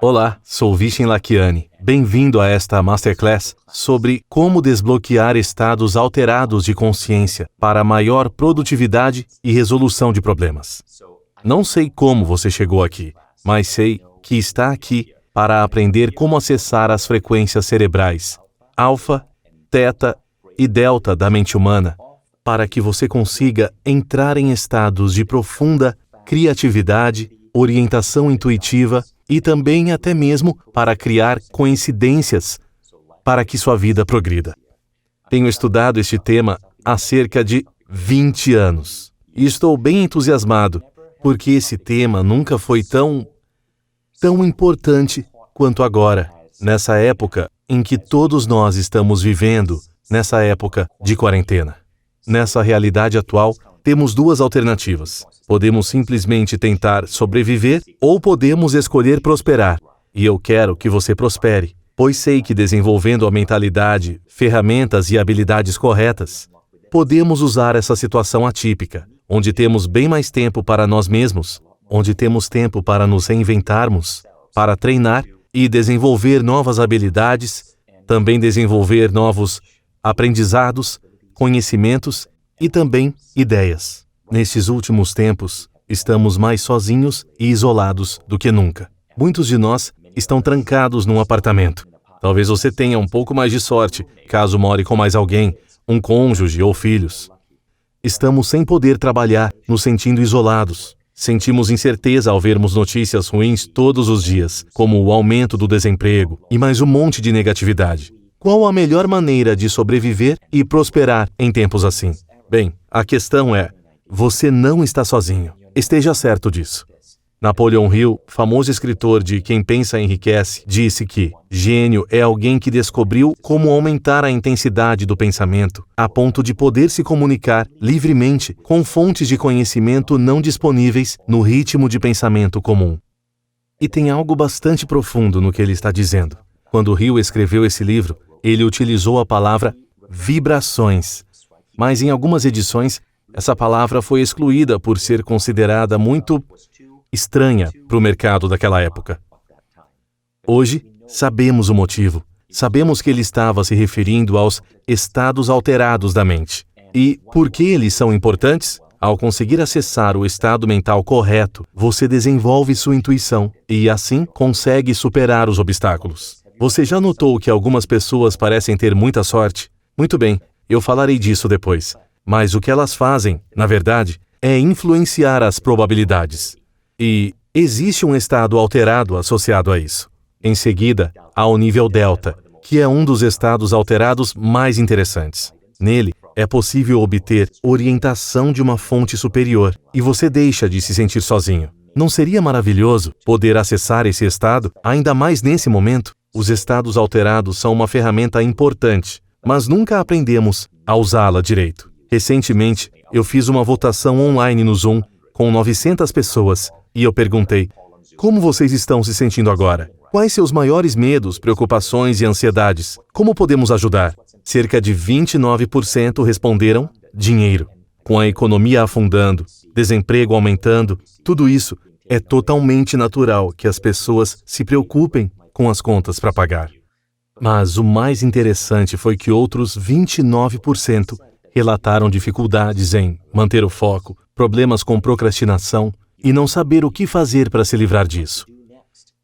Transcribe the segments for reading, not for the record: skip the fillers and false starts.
Olá, sou Vishen Lakhiani. Bem-vindo a esta Masterclass sobre como desbloquear estados alterados de consciência para maior produtividade e resolução de problemas. Não sei como você chegou aqui, mas sei que está aqui para aprender como acessar as frequências cerebrais, alfa, teta e delta da mente humana, para que você consiga entrar em estados de profunda criatividade, orientação intuitiva e também até mesmo para criar coincidências para que sua vida progrida. Tenho estudado este tema há cerca de 20 anos e estou bem entusiasmado porque esse tema nunca foi tão importante quanto agora, nessa época em que todos nós estamos vivendo, nessa época de quarentena. Nessa realidade atual, temos duas alternativas. Podemos simplesmente tentar sobreviver ou podemos escolher prosperar. E eu quero que você prospere, pois sei que desenvolvendo a mentalidade, ferramentas e habilidades corretas, podemos usar essa situação atípica, onde temos bem mais tempo para nós mesmos, onde temos tempo para nos reinventarmos, para treinar e desenvolver novas habilidades, também desenvolver novos aprendizados, conhecimentos e também ideias. Nesses últimos tempos, estamos mais sozinhos e isolados do que nunca. Muitos de nós estão trancados num apartamento. Talvez você tenha um pouco mais de sorte, caso more com mais alguém, um cônjuge ou filhos. Estamos sem poder trabalhar, nos sentindo isolados. Sentimos incerteza ao vermos notícias ruins todos os dias, como o aumento do desemprego e mais um monte de negatividade. Qual a melhor maneira de sobreviver e prosperar em tempos assim? Bem, a questão é, você não está sozinho. Esteja certo disso. Napoleon Hill, famoso escritor de Quem Pensa Enriquece, disse que gênio é alguém que descobriu como aumentar a intensidade do pensamento a ponto de poder se comunicar livremente com fontes de conhecimento não disponíveis no ritmo de pensamento comum. E tem algo bastante profundo no que ele está dizendo. Quando Hill escreveu esse livro, ele utilizou a palavra vibrações, mas em algumas edições, essa palavra foi excluída por ser considerada muito estranha para o mercado daquela época. Hoje, sabemos o motivo. Sabemos que ele estava se referindo aos estados alterados da mente. E por que eles são importantes? Ao conseguir acessar o estado mental correto, você desenvolve sua intuição e, assim, consegue superar os obstáculos. Você já notou que algumas pessoas parecem ter muita sorte? Muito bem, eu falarei disso depois. Mas o que elas fazem, na verdade, é influenciar as probabilidades. E existe um estado alterado associado a isso. Em seguida, há o nível delta, que é um dos estados alterados mais interessantes. Nele, é possível obter orientação de uma fonte superior e você deixa de se sentir sozinho. Não seria maravilhoso poder acessar esse estado, ainda mais nesse momento? Os estados alterados são uma ferramenta importante, mas nunca aprendemos a usá-la direito. Recentemente, eu fiz uma votação online no Zoom com 900 pessoas e eu perguntei: como vocês estão se sentindo agora? Quais seus maiores medos, preocupações e ansiedades? Como podemos ajudar? Cerca de 29% responderam: dinheiro. Com a economia afundando, desemprego aumentando, tudo isso é totalmente natural que as pessoas se preocupem com as contas para pagar. Mas o mais interessante foi que outros 29% relataram dificuldades em manter o foco, problemas com procrastinação e não saber o que fazer para se livrar disso.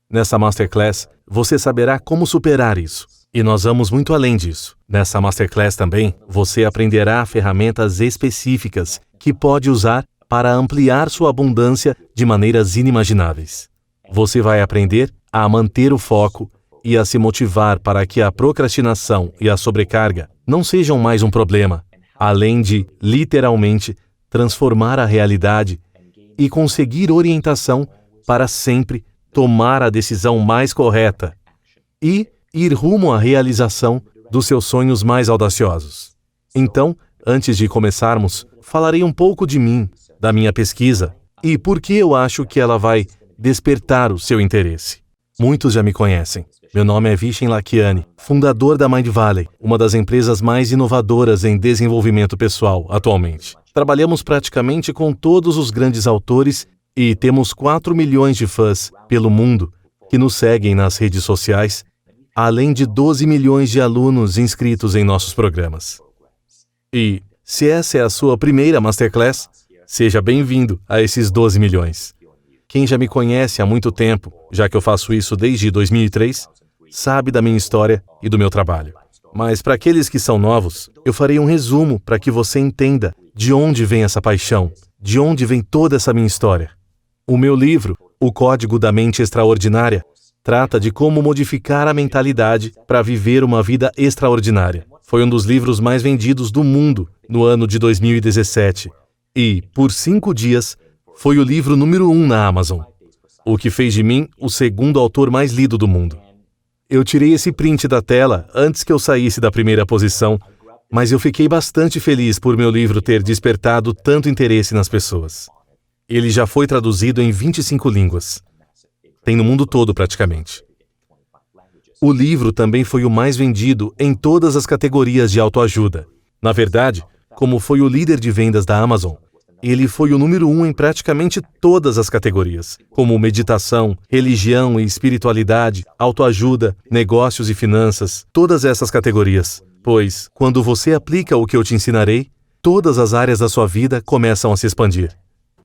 Nessa Masterclass, você saberá como superar isso. E nós vamos muito além disso. Nessa Masterclass também, você aprenderá ferramentas específicas que pode usar para ampliar sua abundância de maneiras inimagináveis. Você vai aprender a manter o foco e a se motivar para que a procrastinação e a sobrecarga não sejam mais um problema, além de, literalmente, transformar a realidade e conseguir orientação para sempre tomar a decisão mais correta e ir rumo à realização dos seus sonhos mais audaciosos. Então, antes de começarmos, falarei um pouco de mim, da minha pesquisa e por que eu acho que ela vai despertar o seu interesse. Muitos já me conhecem. Meu nome é Vishen Lakhiani, fundador da Mind Valley, uma das empresas mais inovadoras em desenvolvimento pessoal atualmente. Trabalhamos praticamente com todos os grandes autores e temos 4 milhões de fãs pelo mundo que nos seguem nas redes sociais, além de 12 milhões de alunos inscritos em nossos programas. E, se essa é a sua primeira Masterclass, seja bem-vindo a esses 12 milhões. Quem já me conhece há muito tempo, já que eu faço isso desde 2003, sabe da minha história e do meu trabalho. Mas para aqueles que são novos, eu farei um resumo para que você entenda de onde vem essa paixão, de onde vem toda essa minha história. O meu livro, O Código da Mente Extraordinária, trata de como modificar a mentalidade para viver uma vida extraordinária. Foi um dos livros mais vendidos do mundo no ano de 2017 e, por 5 dias, foi o livro número 1 na Amazon, o que fez de mim o segundo autor mais lido do mundo. Eu tirei esse print da tela antes que eu saísse da primeira posição, mas eu fiquei bastante feliz por meu livro ter despertado tanto interesse nas pessoas. Ele já foi traduzido em 25 línguas. Tem no mundo todo praticamente. O livro também foi o mais vendido em todas as categorias de autoajuda. Na verdade, como foi o líder de vendas da Amazon, ele foi o número 1 em praticamente todas as categorias, como meditação, religião e espiritualidade, autoajuda, negócios e finanças, todas essas categorias. Pois, quando você aplica o que eu te ensinarei, todas as áreas da sua vida começam a se expandir.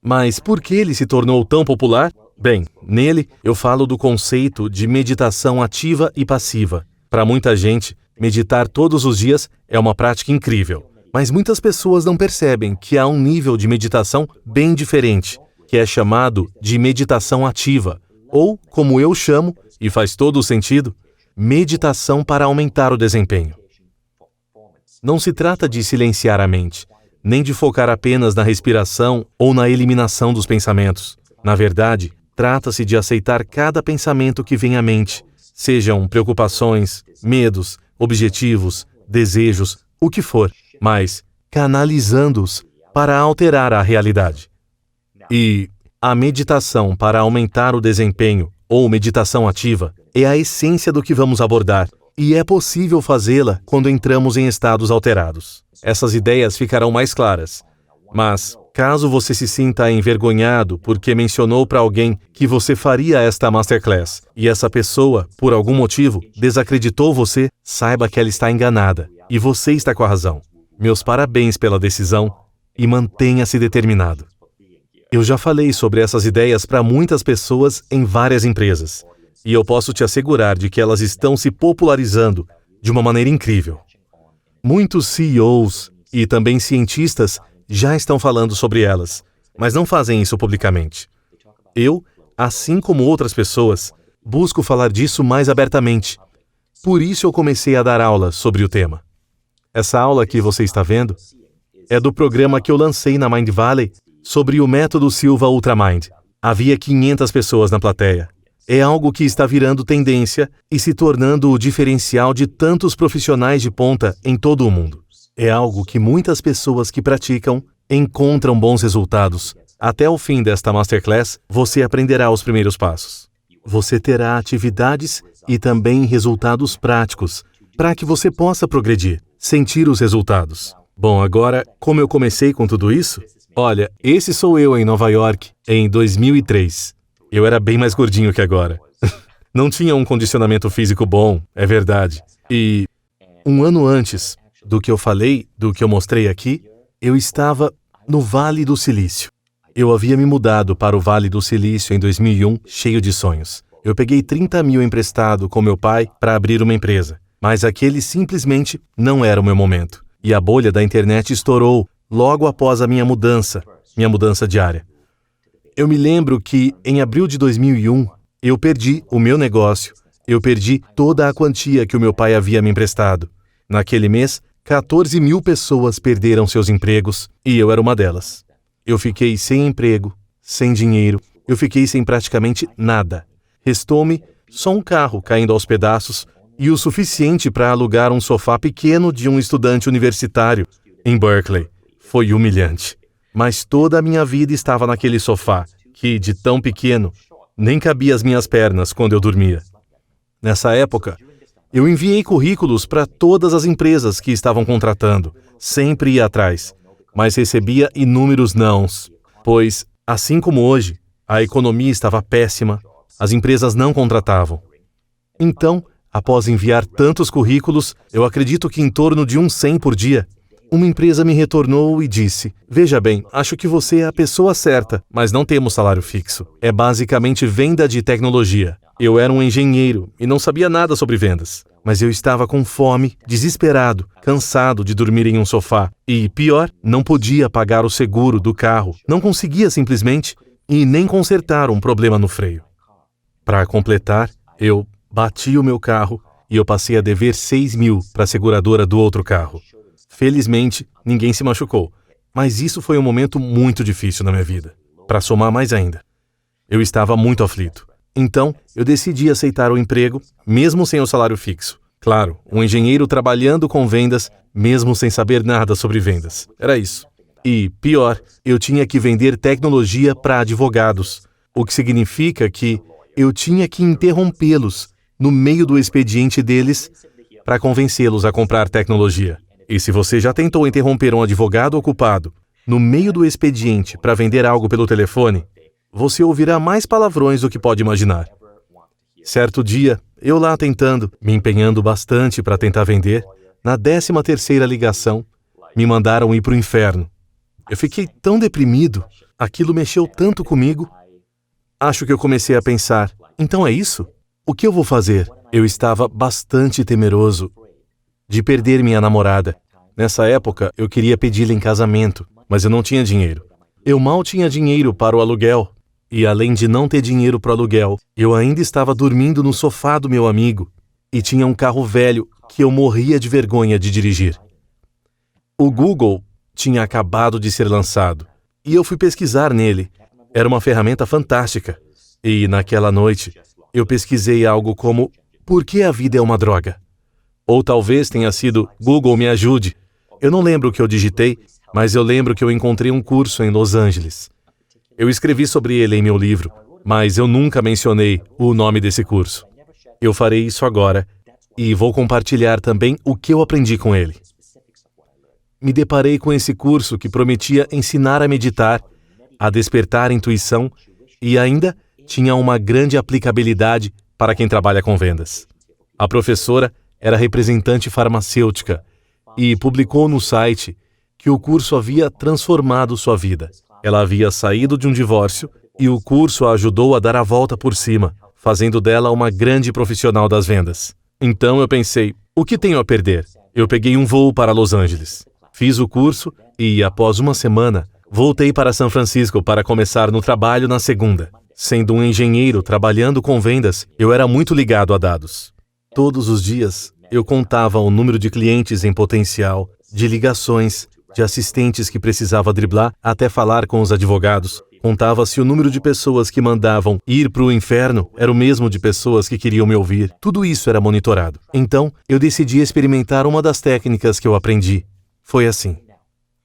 Mas por que ele se tornou tão popular? Bem, nele eu falo do conceito de meditação ativa e passiva. Para muita gente, meditar todos os dias é uma prática incrível. Mas muitas pessoas não percebem que há um nível de meditação bem diferente, que é chamado de meditação ativa, ou, como eu chamo, e faz todo o sentido, meditação para aumentar o desempenho. Não se trata de silenciar a mente, nem de focar apenas na respiração ou na eliminação dos pensamentos. Na verdade, trata-se de aceitar cada pensamento que vem à mente, sejam preocupações, medos, objetivos, desejos, o que for, mas canalizando-os para alterar a realidade. E a meditação para aumentar o desempenho, ou meditação ativa, é a essência do que vamos abordar, e é possível fazê-la quando entramos em estados alterados. Essas ideias ficarão mais claras. Mas, caso você se sinta envergonhado porque mencionou para alguém que você faria esta Masterclass, e essa pessoa, por algum motivo, desacreditou você, saiba que ela está enganada, e você está com a razão. Meus parabéns pela decisão e mantenha-se determinado. Eu já falei sobre essas ideias para muitas pessoas em várias empresas, e eu posso te assegurar de que elas estão se popularizando de uma maneira incrível. Muitos CEOs e também cientistas já estão falando sobre elas, mas não fazem isso publicamente. Eu, assim como outras pessoas, busco falar disso mais abertamente. Por isso eu comecei a dar aulas sobre o tema. Essa aula que você está vendo é do programa que eu lancei na Mind Valley sobre o método Silva Ultramind. Havia 500 pessoas na plateia. É algo que está virando tendência e se tornando o diferencial de tantos profissionais de ponta em todo o mundo. É algo que muitas pessoas que praticam encontram bons resultados. Até o fim desta Masterclass, você aprenderá os primeiros passos. Você terá atividades e também resultados práticos para que você possa progredir, sentir os resultados. Bom, agora, como eu comecei com tudo isso? Olha, esse sou eu em Nova York, em 2003. Eu era bem mais gordinho que agora. Não tinha um condicionamento físico bom, é verdade. E um ano antes do que eu falei, do que eu mostrei aqui, eu estava no Vale do Silício. Eu havia me mudado para o Vale do Silício em 2001, cheio de sonhos. Eu peguei 30 mil emprestado com meu pai para abrir uma empresa, mas aquele simplesmente não era o meu momento. E a bolha da internet estourou logo após a minha mudança diária. Eu me lembro que, em abril de 2001, eu perdi o meu negócio, eu perdi toda a quantia que o meu pai havia me emprestado. Naquele mês, 14 mil pessoas perderam seus empregos e eu era uma delas. Eu fiquei sem emprego, sem dinheiro, eu fiquei sem praticamente nada. Restou-me só um carro caindo aos pedaços e o suficiente para alugar um sofá pequeno de um estudante universitário em Berkeley. Foi humilhante. Mas toda a minha vida estava naquele sofá, que, de tão pequeno, nem cabia as minhas pernas quando eu dormia. Nessa época, eu enviei currículos para todas as empresas que estavam contratando, sempre ia atrás, mas recebia inúmeros nãos, pois, assim como hoje, a economia estava péssima, As empresas não contratavam. Então, após enviar tantos currículos, eu acredito que em torno de 100 por dia, uma empresa me retornou e disse: veja bem, acho que você é a pessoa certa, mas não temos salário fixo. É basicamente venda de tecnologia. Eu era um engenheiro e não sabia nada sobre vendas. Mas eu estava com fome, desesperado, cansado de dormir em um sofá. E, pior, não podia pagar o seguro do carro. Não conseguia simplesmente e nem consertar um problema no freio. Para completar, eu bati o meu carro e eu passei a dever 6.000 para a seguradora do outro carro. Felizmente, ninguém se machucou, mas isso foi um momento muito difícil na minha vida. Para somar mais ainda, eu estava muito aflito. Então, eu decidi aceitar o emprego, mesmo sem o salário fixo. Claro, um engenheiro trabalhando com vendas, mesmo sem saber nada sobre vendas. Era isso. E, pior, eu tinha que vender tecnologia para advogados, o que significa que eu tinha que interrompê-los no meio do expediente deles para convencê-los a comprar tecnologia. E se você já tentou interromper um advogado ocupado no meio do expediente para vender algo pelo telefone, você ouvirá mais palavrões do que pode imaginar. Certo dia, eu lá tentando, me empenhando bastante para tentar vender, na 13ª ligação, me mandaram ir para o inferno. Eu fiquei tão deprimido, aquilo mexeu tanto comigo. Acho que eu comecei a pensar, então é isso? O que eu vou fazer? Eu estava bastante temeroso de perder minha namorada. Nessa época, eu queria pedi-la em casamento, mas eu não tinha dinheiro. Eu mal tinha dinheiro para o aluguel. E além de não ter dinheiro para o aluguel, eu ainda estava dormindo no sofá do meu amigo e tinha um carro velho que eu morria de vergonha de dirigir. O Google tinha acabado de ser lançado e eu fui pesquisar nele. Era uma ferramenta fantástica. E naquela noite, eu pesquisei algo como "Por que a vida é uma droga?" Ou talvez tenha sido "Google me ajude". Eu não lembro o que eu digitei, mas eu lembro que eu encontrei um curso em Los Angeles. Eu escrevi sobre ele em meu livro, mas eu nunca mencionei o nome desse curso. Eu farei isso agora e vou compartilhar também o que eu aprendi com ele. Me deparei com esse curso que prometia ensinar a meditar, a despertar a intuição e ainda tinha uma grande aplicabilidade para quem trabalha com vendas. A professora era representante farmacêutica e publicou no site que o curso havia transformado sua vida. Ela havia saído de um divórcio e o curso a ajudou a dar a volta por cima, fazendo dela uma grande profissional das vendas. Então eu pensei, o que tenho a perder? Eu peguei um voo para Los Angeles. Fiz o curso e, após uma semana, voltei para São Francisco para começar no trabalho na segunda. Sendo um engenheiro trabalhando com vendas, eu era muito ligado a dados. Todos os dias, eu contava o número de clientes em potencial, de ligações, de assistentes que precisava driblar até falar com os advogados. Contava se o número de pessoas que mandavam ir para o inferno era o mesmo de pessoas que queriam me ouvir. Tudo isso era monitorado. Então, eu decidi experimentar uma das técnicas que eu aprendi. Foi assim.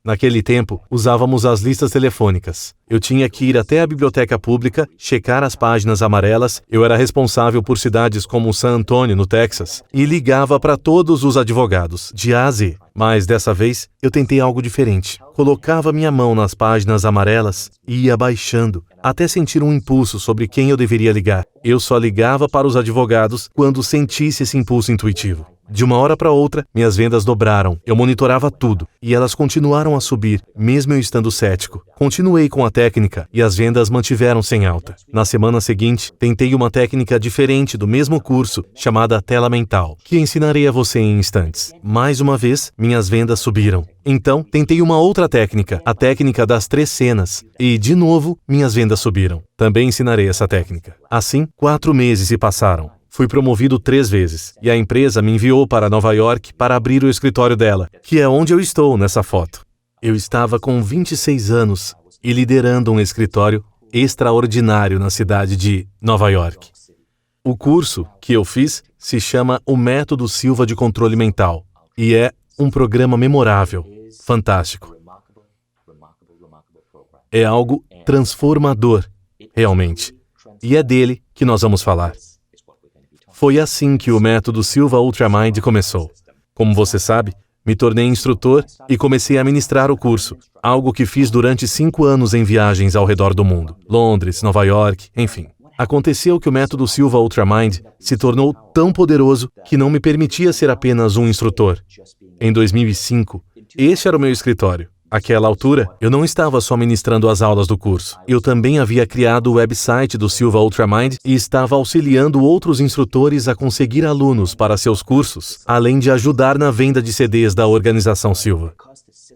Naquele tempo, usávamos as listas telefônicas. Eu tinha que ir até a biblioteca pública, checar as páginas amarelas. Eu era responsável por cidades como San Antonio, no Texas, e ligava para todos os advogados, de A a Z. Mas dessa vez, eu tentei algo diferente. Colocava minha mão nas páginas amarelas e ia baixando, até sentir um impulso sobre quem eu deveria ligar. Eu só ligava para os advogados quando sentisse esse impulso intuitivo. De uma hora para outra, minhas vendas dobraram. Eu monitorava tudo e elas continuaram a subir, mesmo eu estando cético. Continuei com a técnica e as vendas mantiveram-se em alta. Na semana seguinte, tentei uma técnica diferente do mesmo curso, chamada tela mental, que ensinarei a você em instantes. Mais uma vez, minhas vendas subiram. Então, tentei uma outra técnica, a técnica das 3 cenas, e, de novo, minhas vendas subiram. Também ensinarei essa técnica. Assim, 4 meses se passaram. Fui promovido 3 vezes, e a empresa me enviou para Nova York para abrir o escritório dela, que é onde eu estou nessa foto. Eu estava com 26 anos e liderando um escritório extraordinário na cidade de Nova York. O curso que eu fiz se chama O Método Silva de Controle Mental, e é um programa memorável, fantástico. É algo transformador, realmente, e é dele que nós vamos falar. Foi assim que o método Silva Ultramind começou. Como você sabe, me tornei instrutor e comecei a ministrar o curso, algo que fiz durante 5 anos em viagens ao redor do mundo, Londres, Nova York, enfim. Aconteceu que o método Silva Ultramind se tornou tão poderoso que não me permitia ser apenas um instrutor. Em 2005, este era o meu escritório. Àquela altura, eu não estava só ministrando as aulas do curso. Eu também havia criado o website do Silva Ultramind e estava auxiliando outros instrutores a conseguir alunos para seus cursos, além de ajudar na venda de CDs da organização Silva.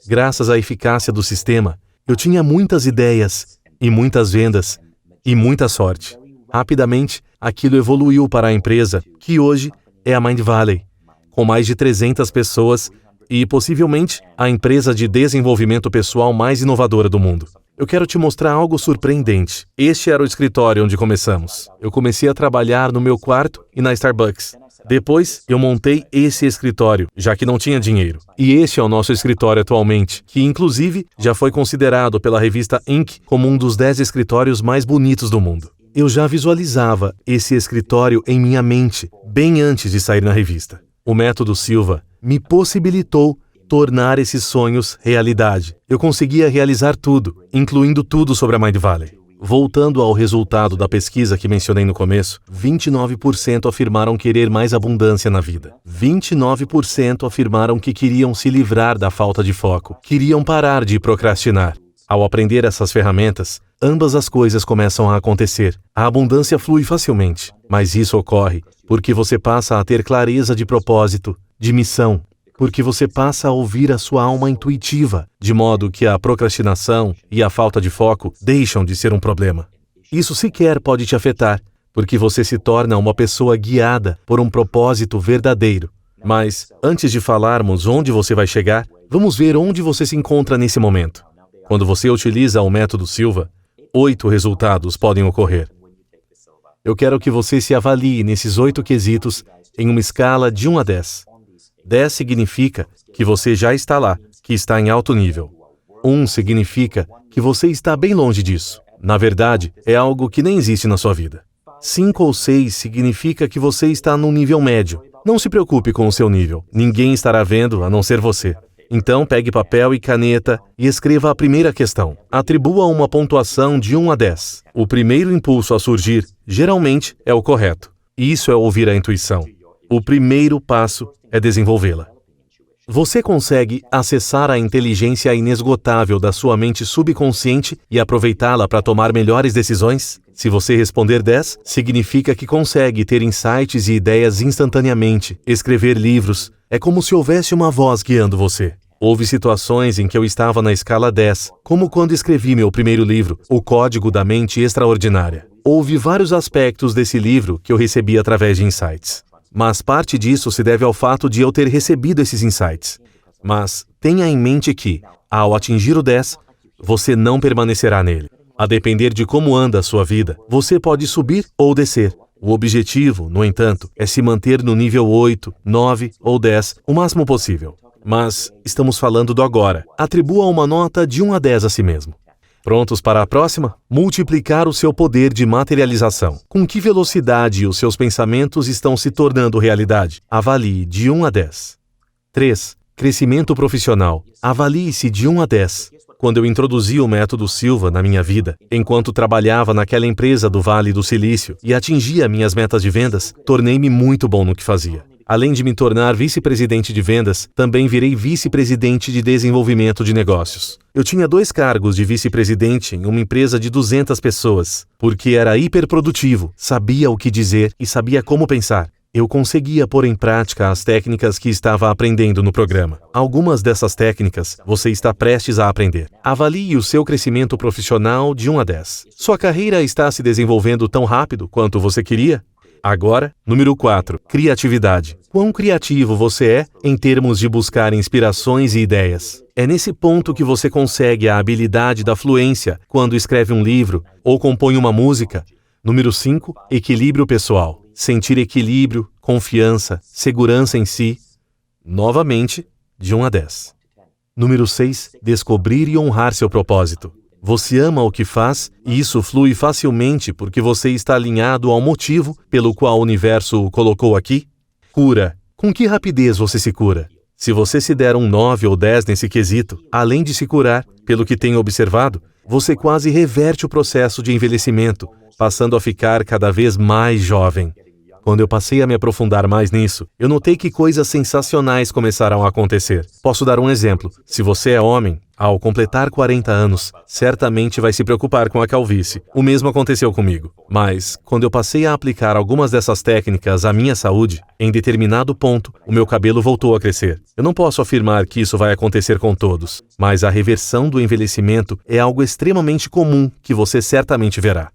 Graças à eficácia do sistema, eu tinha muitas ideias, e muitas vendas, e muita sorte. Rapidamente, aquilo evoluiu para a empresa, que hoje é a Mindvalley, com mais de 300 pessoas e, possivelmente, a empresa de desenvolvimento pessoal mais inovadora do mundo. Eu quero te mostrar algo surpreendente. Este era o escritório onde começamos. Eu comecei a trabalhar no meu quarto e na Starbucks. Depois, eu montei esse escritório, já que não tinha dinheiro. E este é o nosso escritório atualmente, que, inclusive, já foi considerado pela revista Inc. como um dos 10 escritórios mais bonitos do mundo. Eu já visualizava esse escritório em minha mente, bem antes de sair na revista. O método Silva me possibilitou tornar esses sonhos realidade. Eu conseguia realizar tudo, incluindo tudo sobre a Mindvalley. Voltando ao resultado da pesquisa que mencionei no começo, 29% afirmaram querer mais abundância na vida. 29% afirmaram que queriam se livrar da falta de foco, queriam parar de procrastinar. Ao aprender essas ferramentas, ambas as coisas começam a acontecer. A abundância flui facilmente, mas isso ocorre porque você passa a ter clareza de propósito, de missão, porque você passa a ouvir a sua alma intuitiva, de modo que a procrastinação e a falta de foco deixam de ser um problema. Isso sequer pode te afetar, porque você se torna uma pessoa guiada por um propósito verdadeiro. Mas, antes de falarmos onde você vai chegar, vamos ver onde você se encontra nesse momento. Quando você utiliza o método Silva, 8 resultados podem ocorrer. Eu quero que você se avalie nesses 8 quesitos em uma escala de 1 a 10. 10 significa que você já está lá, que está em alto nível. 1 significa que você está bem longe disso. Na verdade, é algo que nem existe na sua vida. 5 ou 6 significa que você está num nível médio. Não se preocupe com o seu nível. Ninguém estará vendo a não ser você. Então, pegue papel e caneta e escreva a primeira questão. Atribua uma pontuação de 1 a 10. O primeiro impulso a surgir, geralmente, é o correto. Isso é ouvir a intuição. O primeiro passo é desenvolvê-la. Você consegue acessar a inteligência inesgotável da sua mente subconsciente e aproveitá-la para tomar melhores decisões? Se você responder 10, significa que consegue ter insights e ideias instantaneamente, escrever livros. É como se houvesse uma voz guiando você. Houve situações em que eu estava na escala 10, como quando escrevi meu primeiro livro, O Código da Mente Extraordinária. Houve vários aspectos desse livro que eu recebi através de insights. Mas parte disso se deve ao fato de eu ter recebido esses insights. Mas tenha em mente que, ao atingir o 10, você não permanecerá nele. A depender de como anda a sua vida, você pode subir ou descer. O objetivo, no entanto, é se manter no nível 8, 9 ou 10 o máximo possível. Mas estamos falando do agora. Atribua uma nota de 1 a 10 a si mesmo. Prontos para a próxima? Multiplicar o seu poder de materialização. Com que velocidade os seus pensamentos estão se tornando realidade? Avalie de 1 a 10. 3. Crescimento profissional. Avalie-se de 1 a 10. Quando eu introduzi o método Silva na minha vida, enquanto trabalhava naquela empresa do Vale do Silício e atingia minhas metas de vendas, tornei-me muito bom no que fazia. Além de me tornar vice-presidente de vendas, também virei vice-presidente de desenvolvimento de negócios. Eu tinha 2 cargos de vice-presidente em uma empresa de 200 pessoas, porque era hiperprodutivo, sabia o que dizer e sabia como pensar. Eu conseguia pôr em prática as técnicas que estava aprendendo no programa. Algumas dessas técnicas você está prestes a aprender. Avalie o seu crescimento profissional de 1 a 10. Sua carreira está se desenvolvendo tão rápido quanto você queria? Agora, número 4, criatividade. Quão criativo você é em termos de buscar inspirações e ideias? É nesse ponto que você consegue a habilidade da fluência quando escreve um livro ou compõe uma música. Número 5, equilíbrio pessoal. Sentir equilíbrio, confiança, segurança em si. Novamente, de 1 a 10. Número 6, descobrir e honrar seu propósito. Você ama o que faz e isso flui facilmente porque você está alinhado ao motivo pelo qual o universo o colocou aqui? Cura. Com que rapidez você se cura? Se você se der um 9 ou 10 nesse quesito, além de se curar, pelo que tenho observado, você quase reverte o processo de envelhecimento, passando a ficar cada vez mais jovem. Quando eu passei a me aprofundar mais nisso, eu notei que coisas sensacionais começaram a acontecer. Posso dar um exemplo. Se você é homem, ao completar 40 anos, certamente vai se preocupar com a calvície. O mesmo aconteceu comigo. Mas, quando eu passei a aplicar algumas dessas técnicas à minha saúde, em determinado ponto, o meu cabelo voltou a crescer. Eu não posso afirmar que isso vai acontecer com todos, mas a reversão do envelhecimento é algo extremamente comum que você certamente verá.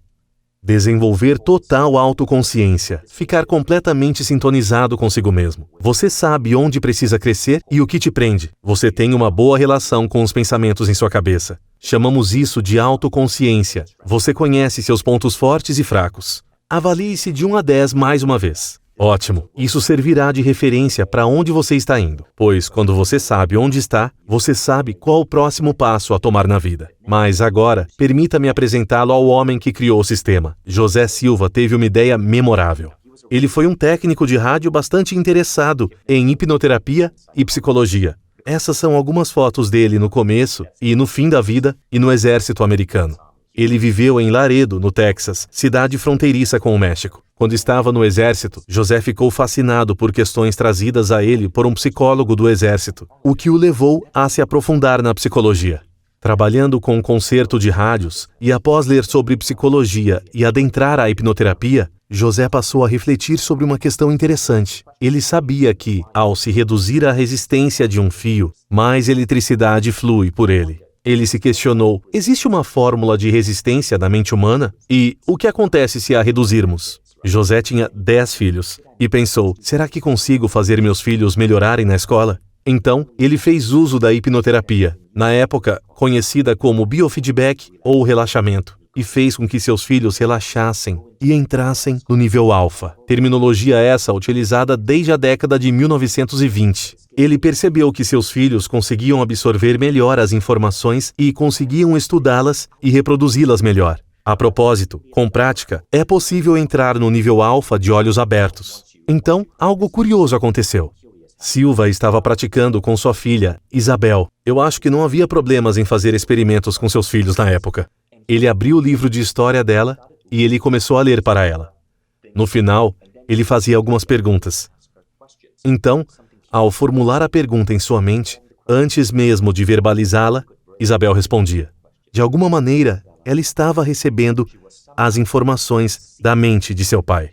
Desenvolver total autoconsciência, ficar completamente sintonizado consigo mesmo. Você sabe onde precisa crescer e o que te prende. Você tem uma boa relação com os pensamentos em sua cabeça. Chamamos isso de autoconsciência. Você conhece seus pontos fortes e fracos. Avalie-se de 1 a 10 mais uma vez. Ótimo! Isso servirá de referência para onde você está indo, pois quando você sabe onde está, você sabe qual o próximo passo a tomar na vida. Mas agora, permita-me apresentá-lo ao homem que criou o sistema. José Silva teve uma ideia memorável. Ele foi um técnico de rádio bastante interessado em hipnoterapia e psicologia. Essas são algumas fotos dele no começo e no fim da vida e no exército americano. Ele viveu em Laredo, no Texas, cidade fronteiriça com o México. Quando estava no exército, José ficou fascinado por questões trazidas a ele por um psicólogo do exército, o que o levou a se aprofundar na psicologia. Trabalhando com um concerto de rádios e após ler sobre psicologia e adentrar a hipnoterapia, José passou a refletir sobre uma questão interessante. Ele sabia que, ao se reduzir a resistência de um fio, mais eletricidade flui por ele. Ele se questionou, existe uma fórmula de resistência na mente humana? E o que acontece se a reduzirmos? José tinha 10 filhos e pensou, será que consigo fazer meus filhos melhorarem na escola? Então, ele fez uso da hipnoterapia, na época conhecida como biofeedback ou relaxamento, e fez com que seus filhos relaxassem e entrassem no nível alfa. Terminologia essa utilizada desde a década de 1920. Ele percebeu que seus filhos conseguiam absorver melhor as informações e conseguiam estudá-las e reproduzi-las melhor. A propósito, com prática, é possível entrar no nível alfa de olhos abertos. Então, algo curioso aconteceu. Silva estava praticando com sua filha, Isabel. Eu acho que não havia problemas em fazer experimentos com seus filhos na época. Ele abriu o livro de história dela e ele começou a ler para ela. No final, ele fazia algumas perguntas. Então, ao formular a pergunta em sua mente, antes mesmo de verbalizá-la, Isabel respondia. De alguma maneira, ela estava recebendo as informações da mente de seu pai.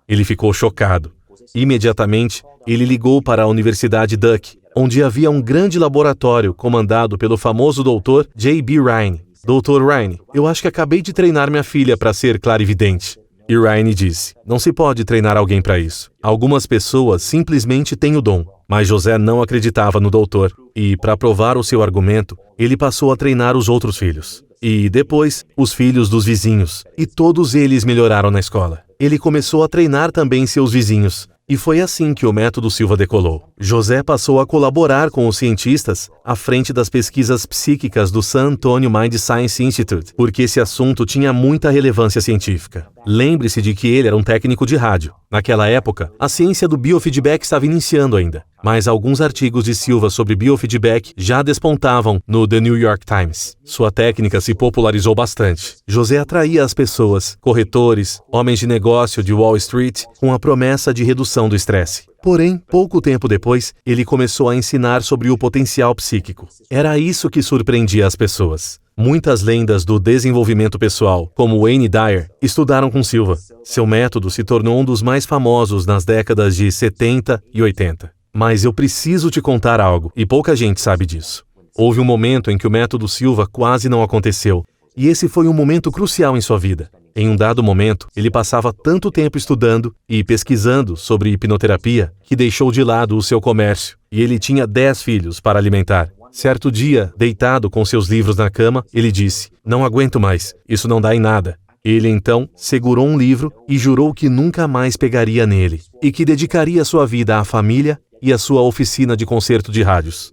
Ele ficou chocado. Imediatamente, ele ligou para a Universidade Duke, onde havia um grande laboratório comandado pelo famoso Dr. J.B. Rhine. Dr. Rhine, eu acho que acabei de treinar minha filha para ser clarividente. E Rhine disse, não se pode treinar alguém para isso. Algumas pessoas simplesmente têm o dom. Mas José não acreditava no doutor. E, para provar o seu argumento, ele passou a treinar os outros filhos. E, depois, os filhos dos vizinhos. E todos eles melhoraram na escola. Ele começou a treinar também seus vizinhos. E foi assim que o método Silva decolou. José passou a colaborar com os cientistas à frente das pesquisas psíquicas do San Antonio Mind Science Institute, porque esse assunto tinha muita relevância científica. Lembre-se de que ele era um técnico de rádio. Naquela época, a ciência do biofeedback estava iniciando ainda, mas alguns artigos de Silva sobre biofeedback já despontavam no The New York Times. Sua técnica se popularizou bastante. José atraía as pessoas, corretores, homens de negócio de Wall Street, com a promessa de redução do estresse. Porém, pouco tempo depois, ele começou a ensinar sobre o potencial psíquico. Era isso que surpreendia as pessoas. Muitas lendas do desenvolvimento pessoal, como Wayne Dyer, estudaram com Silva. Seu método se tornou um dos mais famosos nas décadas de 70 e 80. Mas eu preciso te contar algo, e pouca gente sabe disso. Houve um momento em que o método Silva quase não aconteceu, e esse foi um momento crucial em sua vida. Em um dado momento, ele passava tanto tempo estudando e pesquisando sobre hipnoterapia que deixou de lado o seu comércio, e ele tinha 10 filhos para alimentar. Certo dia, deitado com seus livros na cama, ele disse, não aguento mais, isso não dá em nada. Ele então segurou um livro e jurou que nunca mais pegaria nele, e que dedicaria sua vida à família e à sua oficina de concerto de rádios.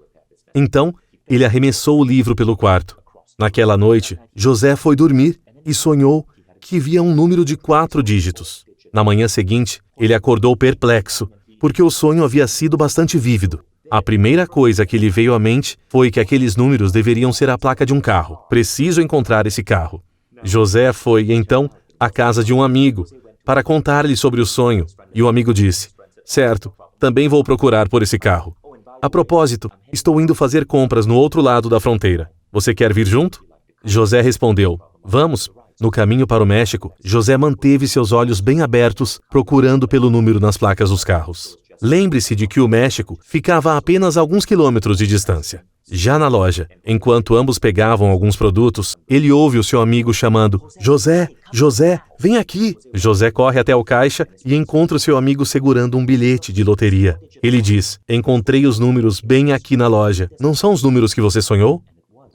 Então, ele arremessou o livro pelo quarto. Naquela noite, José foi dormir e sonhou que via um número de 4 dígitos. Na manhã seguinte, ele acordou perplexo, porque o sonho havia sido bastante vívido. A primeira coisa que lhe veio à mente foi que aqueles números deveriam ser a placa de um carro. Preciso encontrar esse carro. José foi, então, à casa de um amigo para contar-lhe sobre o sonho, e o amigo disse: certo, também vou procurar por esse carro. A propósito, estou indo fazer compras no outro lado da fronteira. Você quer vir junto? José respondeu: vamos. No caminho para o México, José manteve seus olhos bem abertos, procurando pelo número nas placas dos carros. Lembre-se de que o México ficava a apenas alguns quilômetros de distância. Já na loja, enquanto ambos pegavam alguns produtos, ele ouve o seu amigo chamando: José, José, vem aqui! José corre até o caixa e encontra o seu amigo segurando um bilhete de loteria. Ele diz: encontrei os números bem aqui na loja. Não são os números que você sonhou?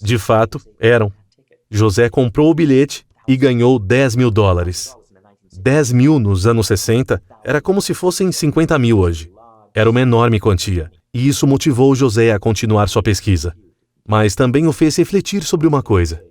De fato, eram. José comprou o bilhete e ganhou $10.000. 10 mil nos anos 60 era como se fossem 50 mil hoje. Era uma enorme quantia, e isso motivou José a continuar sua pesquisa. Mas também o fez refletir sobre uma coisa.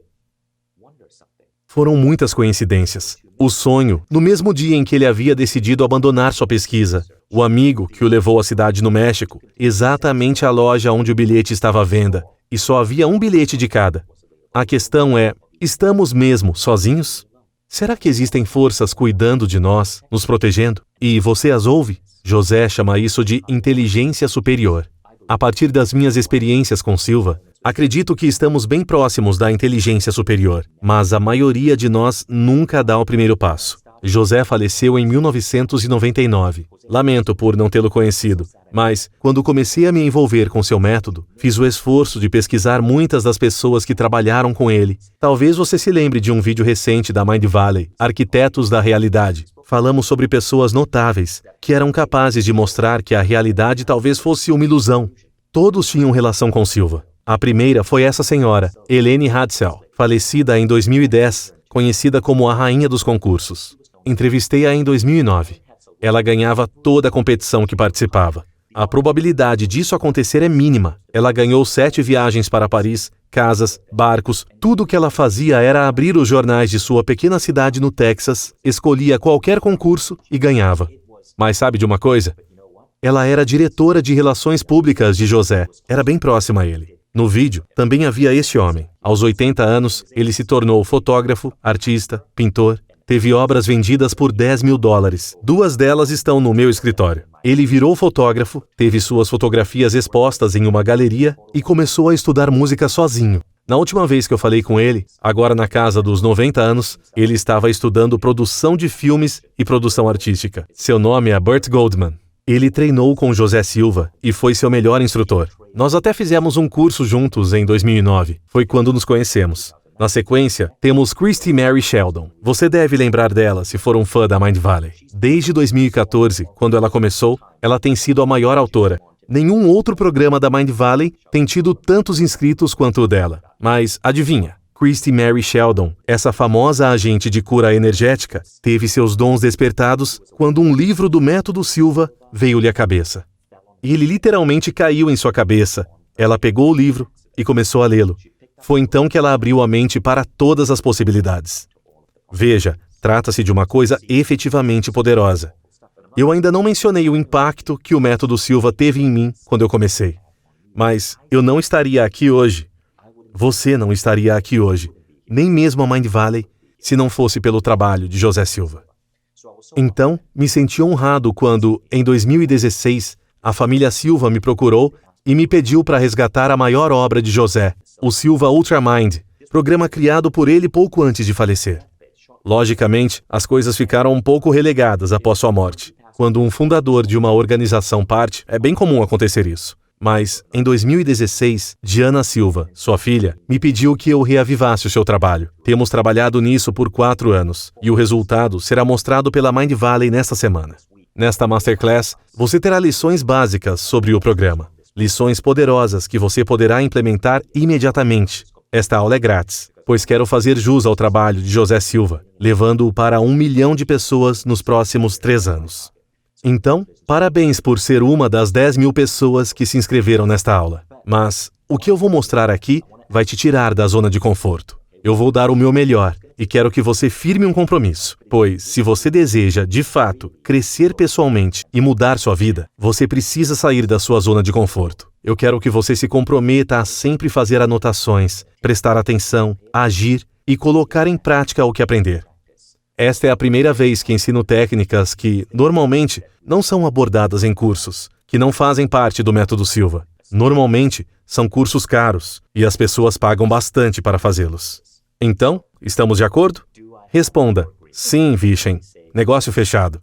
Foram muitas coincidências. O sonho, no mesmo dia em que ele havia decidido abandonar sua pesquisa, o amigo que o levou à cidade no México, exatamente à loja onde o bilhete estava à venda, e só havia um bilhete de cada. A questão é: estamos mesmo sozinhos? Será que existem forças cuidando de nós, nos protegendo? E você as ouve? José chama isso de inteligência superior. A partir das minhas experiências com Silva, acredito que estamos bem próximos da inteligência superior, mas a maioria de nós nunca dá o primeiro passo. José faleceu em 1999. Lamento por não tê-lo conhecido, mas, quando comecei a me envolver com seu método, fiz o esforço de pesquisar muitas das pessoas que trabalharam com ele. Talvez você se lembre de um vídeo recente da Mind Valley, Arquitetos da Realidade. Falamos sobre pessoas notáveis, que eram capazes de mostrar que a realidade talvez fosse uma ilusão. Todos tinham relação com Silva. A primeira foi essa senhora, Elaine Hadsell, falecida em 2010, conhecida como a Rainha dos Concursos. Entrevistei-a em 2009. Ela ganhava toda a competição que participava. A probabilidade disso acontecer é mínima. Ela ganhou 7 viagens para Paris, casas, barcos. Tudo o que ela fazia era abrir os jornais de sua pequena cidade no Texas, escolhia qualquer concurso e ganhava. Mas sabe de uma coisa? Ela era diretora de relações públicas de José. Era bem próxima a ele. No vídeo, também havia este homem. Aos 80 anos, ele se tornou fotógrafo, artista, pintor. Teve obras vendidas por $10.000. 2 delas estão no meu escritório. Ele virou fotógrafo, teve suas fotografias expostas em uma galeria e começou a estudar música sozinho. Na última vez que eu falei com ele, agora na casa dos 90 anos, ele estava estudando produção de filmes e produção artística. Seu nome é Burt Goldman. Ele treinou com José Silva e foi seu melhor instrutor. Nós até fizemos um curso juntos em 2009. Foi quando nos conhecemos. Na sequência, temos Christy Mary Sheldon. Você deve lembrar dela se for um fã da Mind Valley. Desde 2014, quando ela começou, ela tem sido a maior autora. Nenhum outro programa da Mind Valley tem tido tantos inscritos quanto o dela. Mas, adivinha? Christy Mary Sheldon, essa famosa agente de cura energética, teve seus dons despertados quando um livro do Método Silva veio-lhe à cabeça. Ele literalmente caiu em sua cabeça. Ela pegou o livro e começou a lê-lo. Foi então que ela abriu a mente para todas as possibilidades. Veja, trata-se de uma coisa efetivamente poderosa. Eu ainda não mencionei o impacto que o Método Silva teve em mim quando eu comecei. Mas eu não estaria aqui hoje. Você não estaria aqui hoje, nem mesmo a Mind Valley, se não fosse pelo trabalho de José Silva. Então, me senti honrado quando, em 2016, a família Silva me procurou e me pediu para resgatar a maior obra de José, o Silva Ultramind, programa criado por ele pouco antes de falecer. Logicamente, as coisas ficaram um pouco relegadas após sua morte. Quando um fundador de uma organização parte, é bem comum acontecer isso. Mas, em 2016, Diana Silva, sua filha, me pediu que eu reavivasse o seu trabalho. Temos trabalhado nisso por 4 anos, e o resultado será mostrado pela Mind Valley nesta semana. Nesta Masterclass, você terá lições básicas sobre o programa. Lições poderosas que você poderá implementar imediatamente. Esta aula é grátis, pois quero fazer jus ao trabalho de José Silva, levando-o para 1 milhão de pessoas nos próximos 3 anos. Então, parabéns por ser uma das 10 mil pessoas que se inscreveram nesta aula. Mas, o que eu vou mostrar aqui vai te tirar da zona de conforto. Eu vou dar o meu melhor e quero que você firme um compromisso, pois, se você deseja, de fato, crescer pessoalmente e mudar sua vida, você precisa sair da sua zona de conforto. Eu quero que você se comprometa a sempre fazer anotações, prestar atenção, agir e colocar em prática o que aprender. Esta é a primeira vez que ensino técnicas que, normalmente, não são abordadas em cursos, que não fazem parte do método Silva. Normalmente, são cursos caros, e as pessoas pagam bastante para fazê-los. Então, estamos de acordo? Responda, sim, Vishen. Negócio fechado.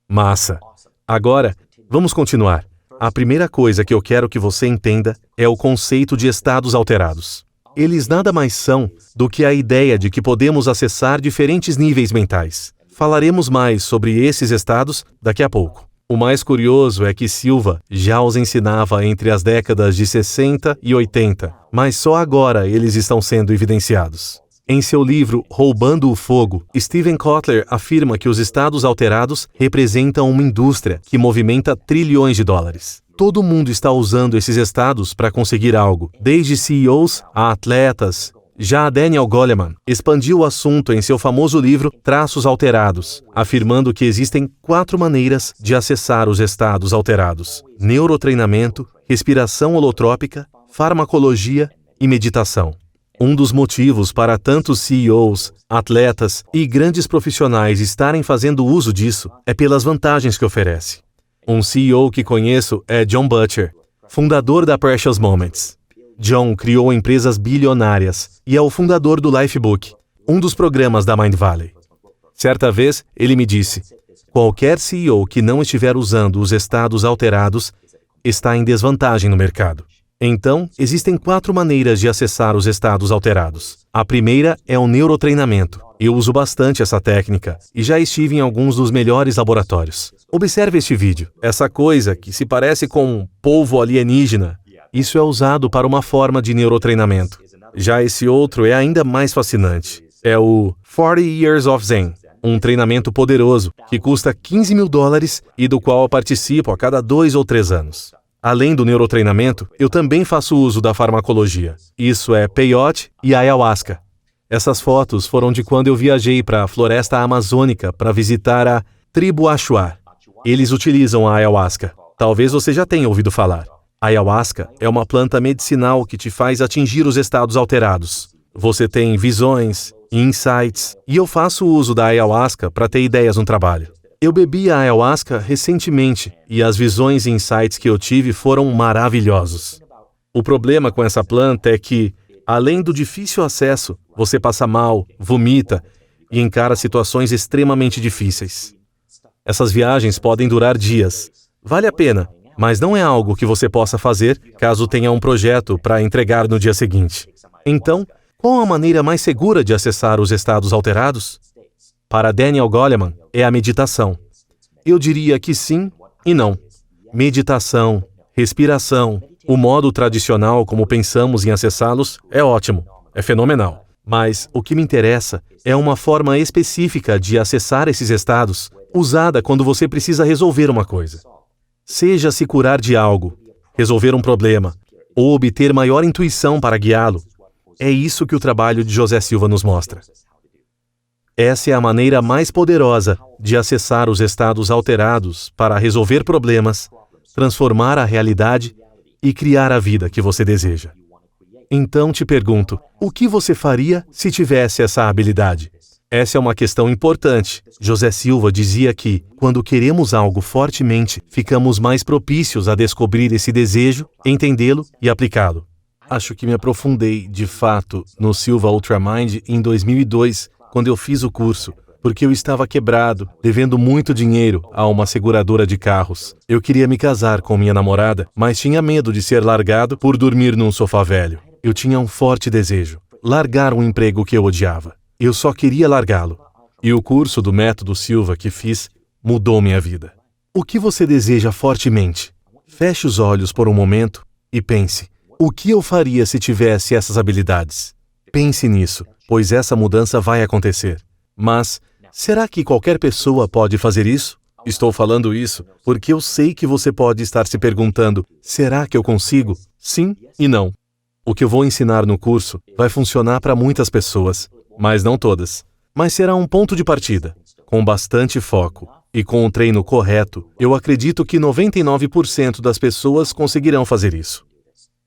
Massa. Agora, vamos continuar. A primeira coisa que eu quero que você entenda é o conceito de estados alterados. Eles nada mais são do que a ideia de que podemos acessar diferentes níveis mentais. Falaremos mais sobre esses estados daqui a pouco. O mais curioso é que Silva já os ensinava entre as décadas de 60 e 80, mas só agora eles estão sendo evidenciados. Em seu livro Roubando o Fogo, Steven Kotler afirma que os estados alterados representam uma indústria que movimenta trilhões de dólares. Todo mundo está usando esses estados para conseguir algo, desde CEOs a atletas. Já Daniel Goleman expandiu o assunto em seu famoso livro Traços Alterados, afirmando que existem 4 maneiras de acessar os estados alterados: neurotreinamento, respiração holotrópica, farmacologia e meditação. Um dos motivos para tantos CEOs, atletas e grandes profissionais estarem fazendo uso disso é pelas vantagens que oferece. Um CEO que conheço é John Butcher, fundador da Precious Moments. John criou empresas bilionárias e é o fundador do Lifebook, um dos programas da Mind Valley. Certa vez, ele me disse: qualquer CEO que não estiver usando os estados alterados está em desvantagem no mercado. Então, existem 4 maneiras de acessar os estados alterados. A primeira é o neurotreinamento. Eu uso bastante essa técnica e já estive em alguns dos melhores laboratórios. Observe este vídeo. Essa coisa que se parece com um polvo alienígena, isso é usado para uma forma de neurotreinamento. Já esse outro é ainda mais fascinante. É o 40 Years of Zen, um treinamento poderoso que custa $15 mil e do qual eu participo a cada 2 ou 3 anos. Além do neurotreinamento, eu também faço uso da farmacologia. Isso é peyote e ayahuasca. Essas fotos foram de quando eu viajei para a floresta amazônica para visitar a tribo Achuar. Eles utilizam a ayahuasca. Talvez você já tenha ouvido falar. A ayahuasca é uma planta medicinal que te faz atingir os estados alterados. Você tem visões, insights, e eu faço uso da ayahuasca para ter ideias no trabalho. Eu bebi a ayahuasca recentemente e as visões e insights que eu tive foram maravilhosos. O problema com essa planta é que, além do difícil acesso, você passa mal, vomita e encara situações extremamente difíceis. Essas viagens podem durar dias. Vale a pena, mas não é algo que você possa fazer caso tenha um projeto para entregar no dia seguinte. Então, qual a maneira mais segura de acessar os estados alterados? Para Daniel Goleman, é a meditação. Eu diria que sim e não. Meditação, respiração, o modo tradicional como pensamos em acessá-los é ótimo, é fenomenal. Mas o que me interessa é uma forma específica de acessar esses estados, usada quando você precisa resolver uma coisa. Seja se curar de algo, resolver um problema, ou obter maior intuição para guiá-lo. É isso que o trabalho de José Silva nos mostra. Essa é a maneira mais poderosa de acessar os estados alterados para resolver problemas, transformar a realidade e criar a vida que você deseja. Então te pergunto, o que você faria se tivesse essa habilidade? Essa é uma questão importante. José Silva dizia que, quando queremos algo fortemente, ficamos mais propícios a descobrir esse desejo, entendê-lo e aplicá-lo. Acho que me aprofundei, de fato, no Silva Ultramind em 2002, quando eu fiz o curso, porque eu estava quebrado, devendo muito dinheiro a uma seguradora de carros. Eu queria me casar com minha namorada, mas tinha medo de ser largado por dormir num sofá velho. Eu tinha um forte desejo, largar um emprego que eu odiava. Eu só queria largá-lo. E o curso do Método Silva que fiz mudou minha vida. O que você deseja fortemente? Feche os olhos por um momento e pense, o que eu faria se tivesse essas habilidades? Pense nisso, pois essa mudança vai acontecer. Mas, será que qualquer pessoa pode fazer isso? Estou falando isso porque eu sei que você pode estar se perguntando, será que eu consigo? Sim e não. O que eu vou ensinar no curso vai funcionar para muitas pessoas, mas não todas. Mas será um ponto de partida. Com bastante foco e com o treino correto, eu acredito que 99% das pessoas conseguirão fazer isso.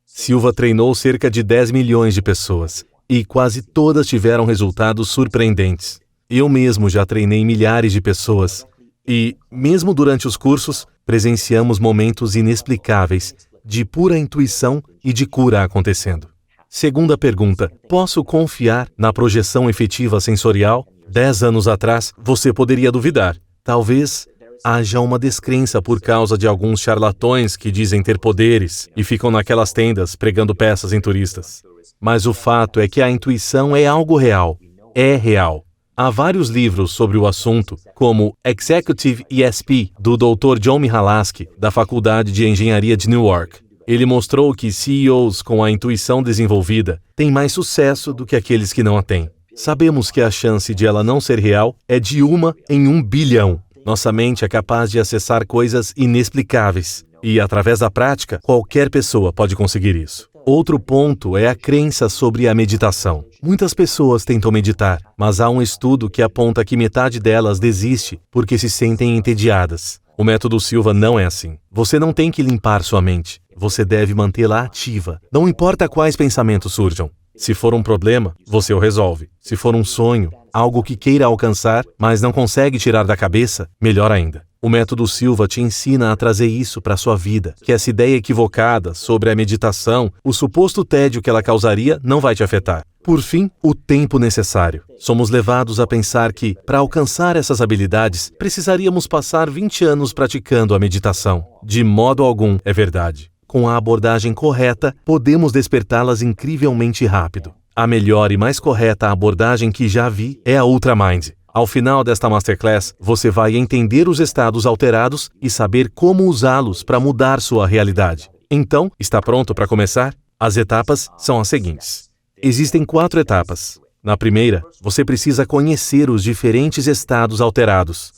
Silva treinou cerca de 10 milhões de pessoas e quase todas tiveram resultados surpreendentes. Eu mesmo já treinei milhares de pessoas e, mesmo durante os cursos, presenciamos momentos inexplicáveis de pura intuição e de cura acontecendo. Segunda pergunta: posso confiar na projeção efetiva sensorial? 10 anos atrás, você poderia duvidar. Talvez haja uma descrença por causa de alguns charlatões que dizem ter poderes e ficam naquelas tendas pregando peças em turistas. Mas o fato é que a intuição é algo real. É real. Há vários livros sobre o assunto, como Executive ESP, do Dr. John Mihalaski, da Faculdade de Engenharia de Newark. Ele mostrou que CEOs com a intuição desenvolvida têm mais sucesso do que aqueles que não a têm. Sabemos que a chance de ela não ser real é de 1 em 1 bilhão. Nossa mente é capaz de acessar coisas inexplicáveis. E, através da prática, qualquer pessoa pode conseguir isso. Outro ponto é a crença sobre a meditação. Muitas pessoas tentam meditar, mas há um estudo que aponta que metade delas desiste porque se sentem entediadas. O método Silva não é assim. Você não tem que limpar sua mente. Você deve mantê-la ativa. Não importa quais pensamentos surjam. Se for um problema, você o resolve. Se for um sonho, algo que queira alcançar, mas não consegue tirar da cabeça, melhor ainda. O método Silva te ensina a trazer isso para a sua vida, que essa ideia equivocada sobre a meditação, o suposto tédio que ela causaria, não vai te afetar. Por fim, o tempo necessário. Somos levados a pensar que, para alcançar essas habilidades, precisaríamos passar 20 anos praticando a meditação. De modo algum, é verdade. Com a abordagem correta, podemos despertá-las incrivelmente rápido. A melhor e mais correta abordagem que já vi é a Ultramind. Ao final desta Masterclass, você vai entender os estados alterados e saber como usá-los para mudar sua realidade. Então, está pronto para começar? As etapas são as seguintes. Existem 4 etapas. Na primeira, você precisa conhecer os diferentes estados alterados.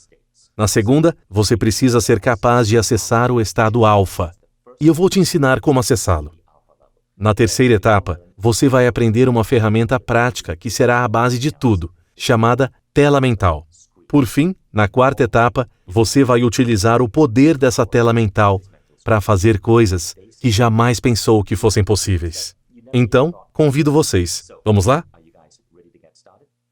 Na segunda, você precisa ser capaz de acessar o estado alfa. E eu vou te ensinar como acessá-lo. Na terceira etapa, você vai aprender uma ferramenta prática que será a base de tudo, chamada tela mental. Por fim, na quarta etapa, você vai utilizar o poder dessa tela mental para fazer coisas que jamais pensou que fossem possíveis. Então, convido vocês. Vamos lá?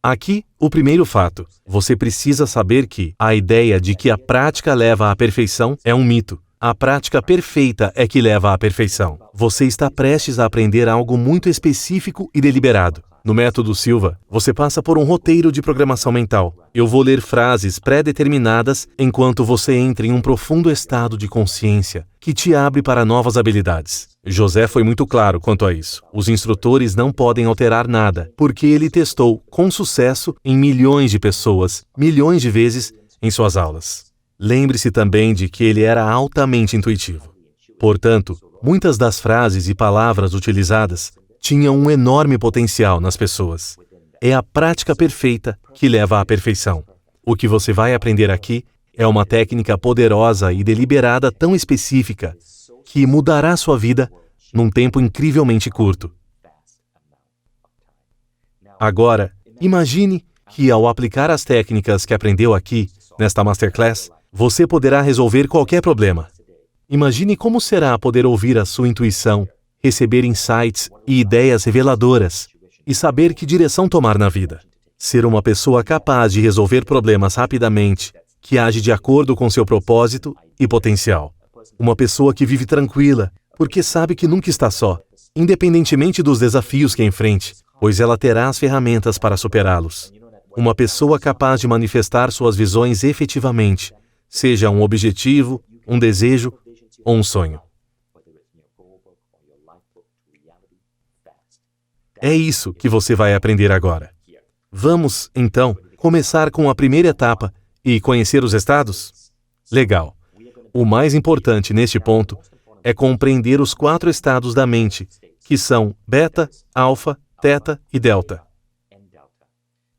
Aqui, o primeiro fato. Você precisa saber que a ideia de que a prática leva à perfeição é um mito. A prática perfeita é que leva à perfeição. Você está prestes a aprender algo muito específico e deliberado. No método Silva, você passa por um roteiro de programação mental. Eu vou ler frases pré-determinadas enquanto você entra em um profundo estado de consciência que te abre para novas habilidades. José foi muito claro quanto a isso. Os instrutores não podem alterar nada, porque ele testou com sucesso em milhões de pessoas, milhões de vezes, em suas aulas. Lembre-se também de que ele era altamente intuitivo. Portanto, muitas das frases e palavras utilizadas tinham um enorme potencial nas pessoas. É a prática perfeita que leva à perfeição. O que você vai aprender aqui é uma técnica poderosa e deliberada tão específica que mudará sua vida num tempo incrivelmente curto. Agora, imagine que ao aplicar as técnicas que aprendeu aqui, nesta Masterclass, você poderá resolver qualquer problema. Imagine como será poder ouvir a sua intuição, receber insights e ideias reveladoras e saber que direção tomar na vida. Ser uma pessoa capaz de resolver problemas rapidamente, que age de acordo com seu propósito e potencial. Uma pessoa que vive tranquila, porque sabe que nunca está só, independentemente dos desafios que enfrente, pois ela terá as ferramentas para superá-los. Uma pessoa capaz de manifestar suas visões efetivamente, seja um objetivo, um desejo ou um sonho. É isso que você vai aprender agora. Vamos, então, começar com a primeira etapa e conhecer os estados? Legal. O mais importante neste ponto é compreender os 4 estados da mente, que são beta, alfa, teta e delta.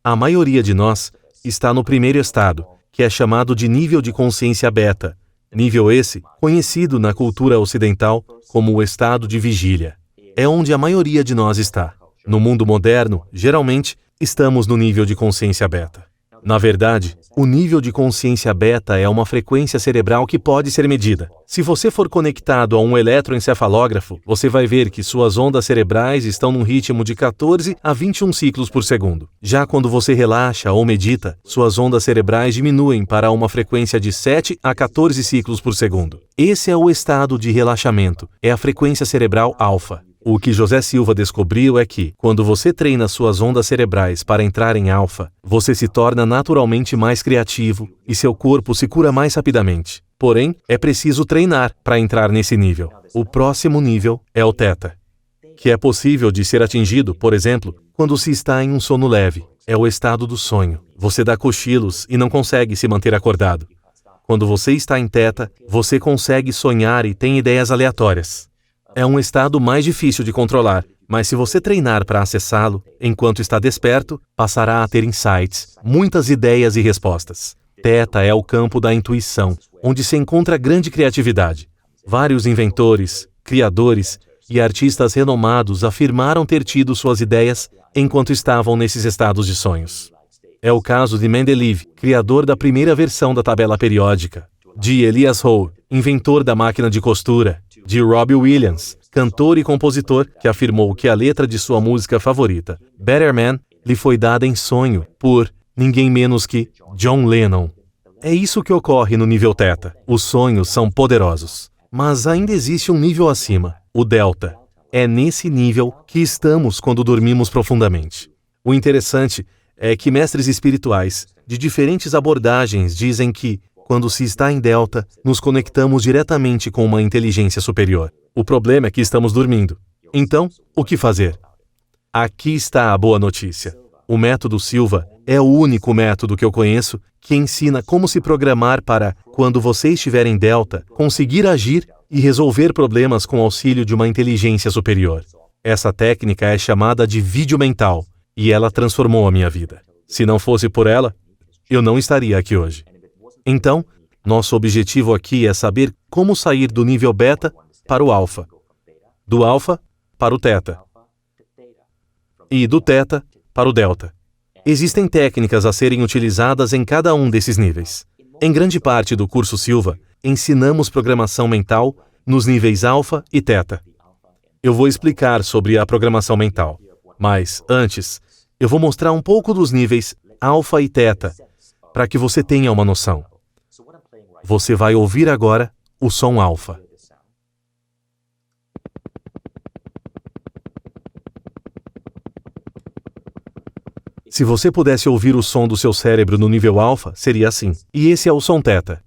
A maioria de nós está no primeiro estado, que é chamado de nível de consciência beta, nível esse conhecido na cultura ocidental como o estado de vigília. É onde a maioria de nós está. No mundo moderno, geralmente, estamos no nível de consciência beta. Na verdade, o nível de consciência beta é uma frequência cerebral que pode ser medida. Se você for conectado a um eletroencefalógrafo, você vai ver que suas ondas cerebrais estão num ritmo de 14 a 21 ciclos por segundo. Já quando você relaxa ou medita, suas ondas cerebrais diminuem para uma frequência de 7 a 14 ciclos por segundo. Esse é o estado de relaxamento, é a frequência cerebral alfa. O que José Silva descobriu é que, quando você treina suas ondas cerebrais para entrar em alfa, você se torna naturalmente mais criativo e seu corpo se cura mais rapidamente. Porém, é preciso treinar para entrar nesse nível. O próximo nível é o teta, que é possível de ser atingido, por exemplo, quando se está em um sono leve. É o estado do sonho. Você dá cochilos e não consegue se manter acordado. Quando você está em teta, você consegue sonhar e tem ideias aleatórias. É um estado mais difícil de controlar, mas se você treinar para acessá-lo, enquanto está desperto, passará a ter insights, muitas ideias e respostas. Teta é o campo da intuição, onde se encontra grande criatividade. Vários inventores, criadores e artistas renomados afirmaram ter tido suas ideias enquanto estavam nesses estados de sonhos. É o caso de Mendeleev, criador da primeira versão da tabela periódica, de Elias Howe, inventor da máquina de costura, de Robbie Williams, cantor e compositor, que afirmou que a letra de sua música favorita, Better Man, lhe foi dada em sonho por ninguém menos que John Lennon. É isso que ocorre no nível teta. Os sonhos são poderosos. Mas ainda existe um nível acima, o delta. É nesse nível que estamos quando dormimos profundamente. O interessante é que mestres espirituais, de diferentes abordagens, dizem que, quando se está em delta, nos conectamos diretamente com uma inteligência superior. O problema é que estamos dormindo. Então, o que fazer? Aqui está a boa notícia. O método Silva é o único método que eu conheço que ensina como se programar para, quando você estiver em delta, conseguir agir e resolver problemas com auxílio de uma inteligência superior. Essa técnica é chamada de vídeo mental, e ela transformou a minha vida. Se não fosse por ela, eu não estaria aqui hoje. Então, nosso objetivo aqui é saber como sair do nível beta para o alfa, do alfa para o teta e do teta para o delta. Existem técnicas a serem utilizadas em cada um desses níveis. Em grande parte do curso Silva, ensinamos programação mental nos níveis alfa e teta. Eu vou explicar sobre a programação mental, mas antes, eu vou mostrar um pouco dos níveis alfa e teta, para que você tenha uma noção. Você vai ouvir agora o som alfa. Se você pudesse ouvir o som do seu cérebro no nível alfa, seria assim. E esse é o som teta.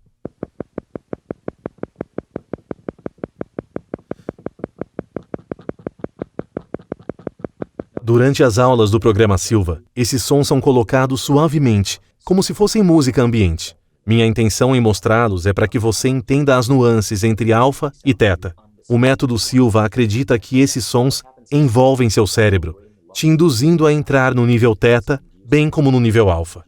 Durante as aulas do programa Silva, esses sons são colocados suavemente, como se fossem música ambiente. Minha intenção em mostrá-los é para que você entenda as nuances entre alfa e teta. O método Silva acredita que esses sons envolvem seu cérebro, te induzindo a entrar no nível teta, bem como no nível alfa.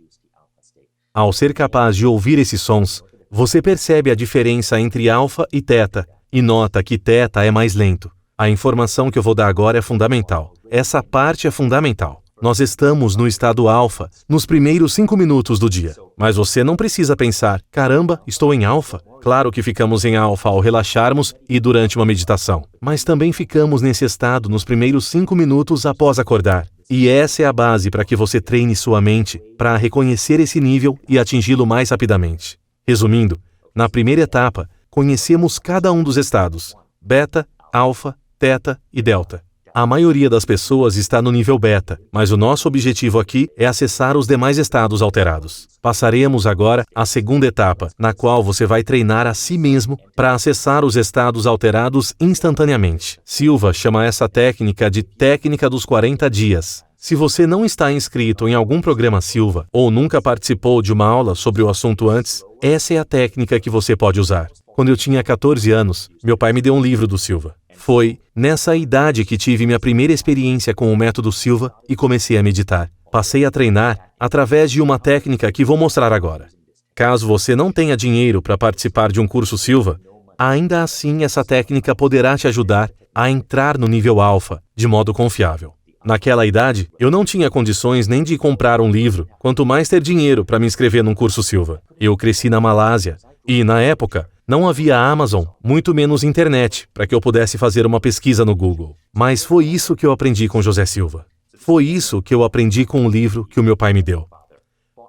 Ao ser capaz de ouvir esses sons, você percebe a diferença entre alfa e teta, e nota que teta é mais lento. A informação que eu vou dar agora é fundamental. Essa parte é fundamental. Nós estamos no estado alfa nos primeiros 5 minutos do dia. Mas você não precisa pensar, caramba, estou em alfa. Claro que ficamos em alfa ao relaxarmos e durante uma meditação. Mas também ficamos nesse estado nos primeiros 5 minutos após acordar. E essa é a base para que você treine sua mente para reconhecer esse nível e atingi-lo mais rapidamente. Resumindo, na primeira etapa, conhecemos cada um dos estados: beta, alfa, teta e delta. A maioria das pessoas está no nível beta, mas o nosso objetivo aqui é acessar os demais estados alterados. Passaremos agora à segunda etapa, na qual você vai treinar a si mesmo para acessar os estados alterados instantaneamente. Silva chama essa técnica de técnica dos 40 dias. Se você não está inscrito em algum programa Silva ou nunca participou de uma aula sobre o assunto antes, essa é a técnica que você pode usar. Quando eu tinha 14 anos, meu pai me deu um livro do Silva. Foi nessa idade que tive minha primeira experiência com o método Silva e comecei a meditar. Passei a treinar através de uma técnica que vou mostrar agora. Caso você não tenha dinheiro para participar de um curso Silva, ainda assim essa técnica poderá te ajudar a entrar no nível alfa de modo confiável. Naquela idade, eu não tinha condições nem de comprar um livro, quanto mais ter dinheiro para me inscrever num curso Silva. Eu cresci na Malásia e, na época, não havia Amazon, muito menos internet, para que eu pudesse fazer uma pesquisa no Google. Mas foi isso que eu aprendi com José Silva. Foi isso que eu aprendi com o livro que o meu pai me deu.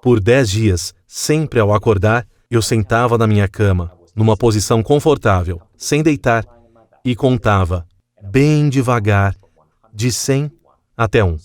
Por 10 dias, sempre ao acordar, eu sentava na minha cama, numa posição confortável, sem deitar, e contava, bem devagar, de 100 até 1.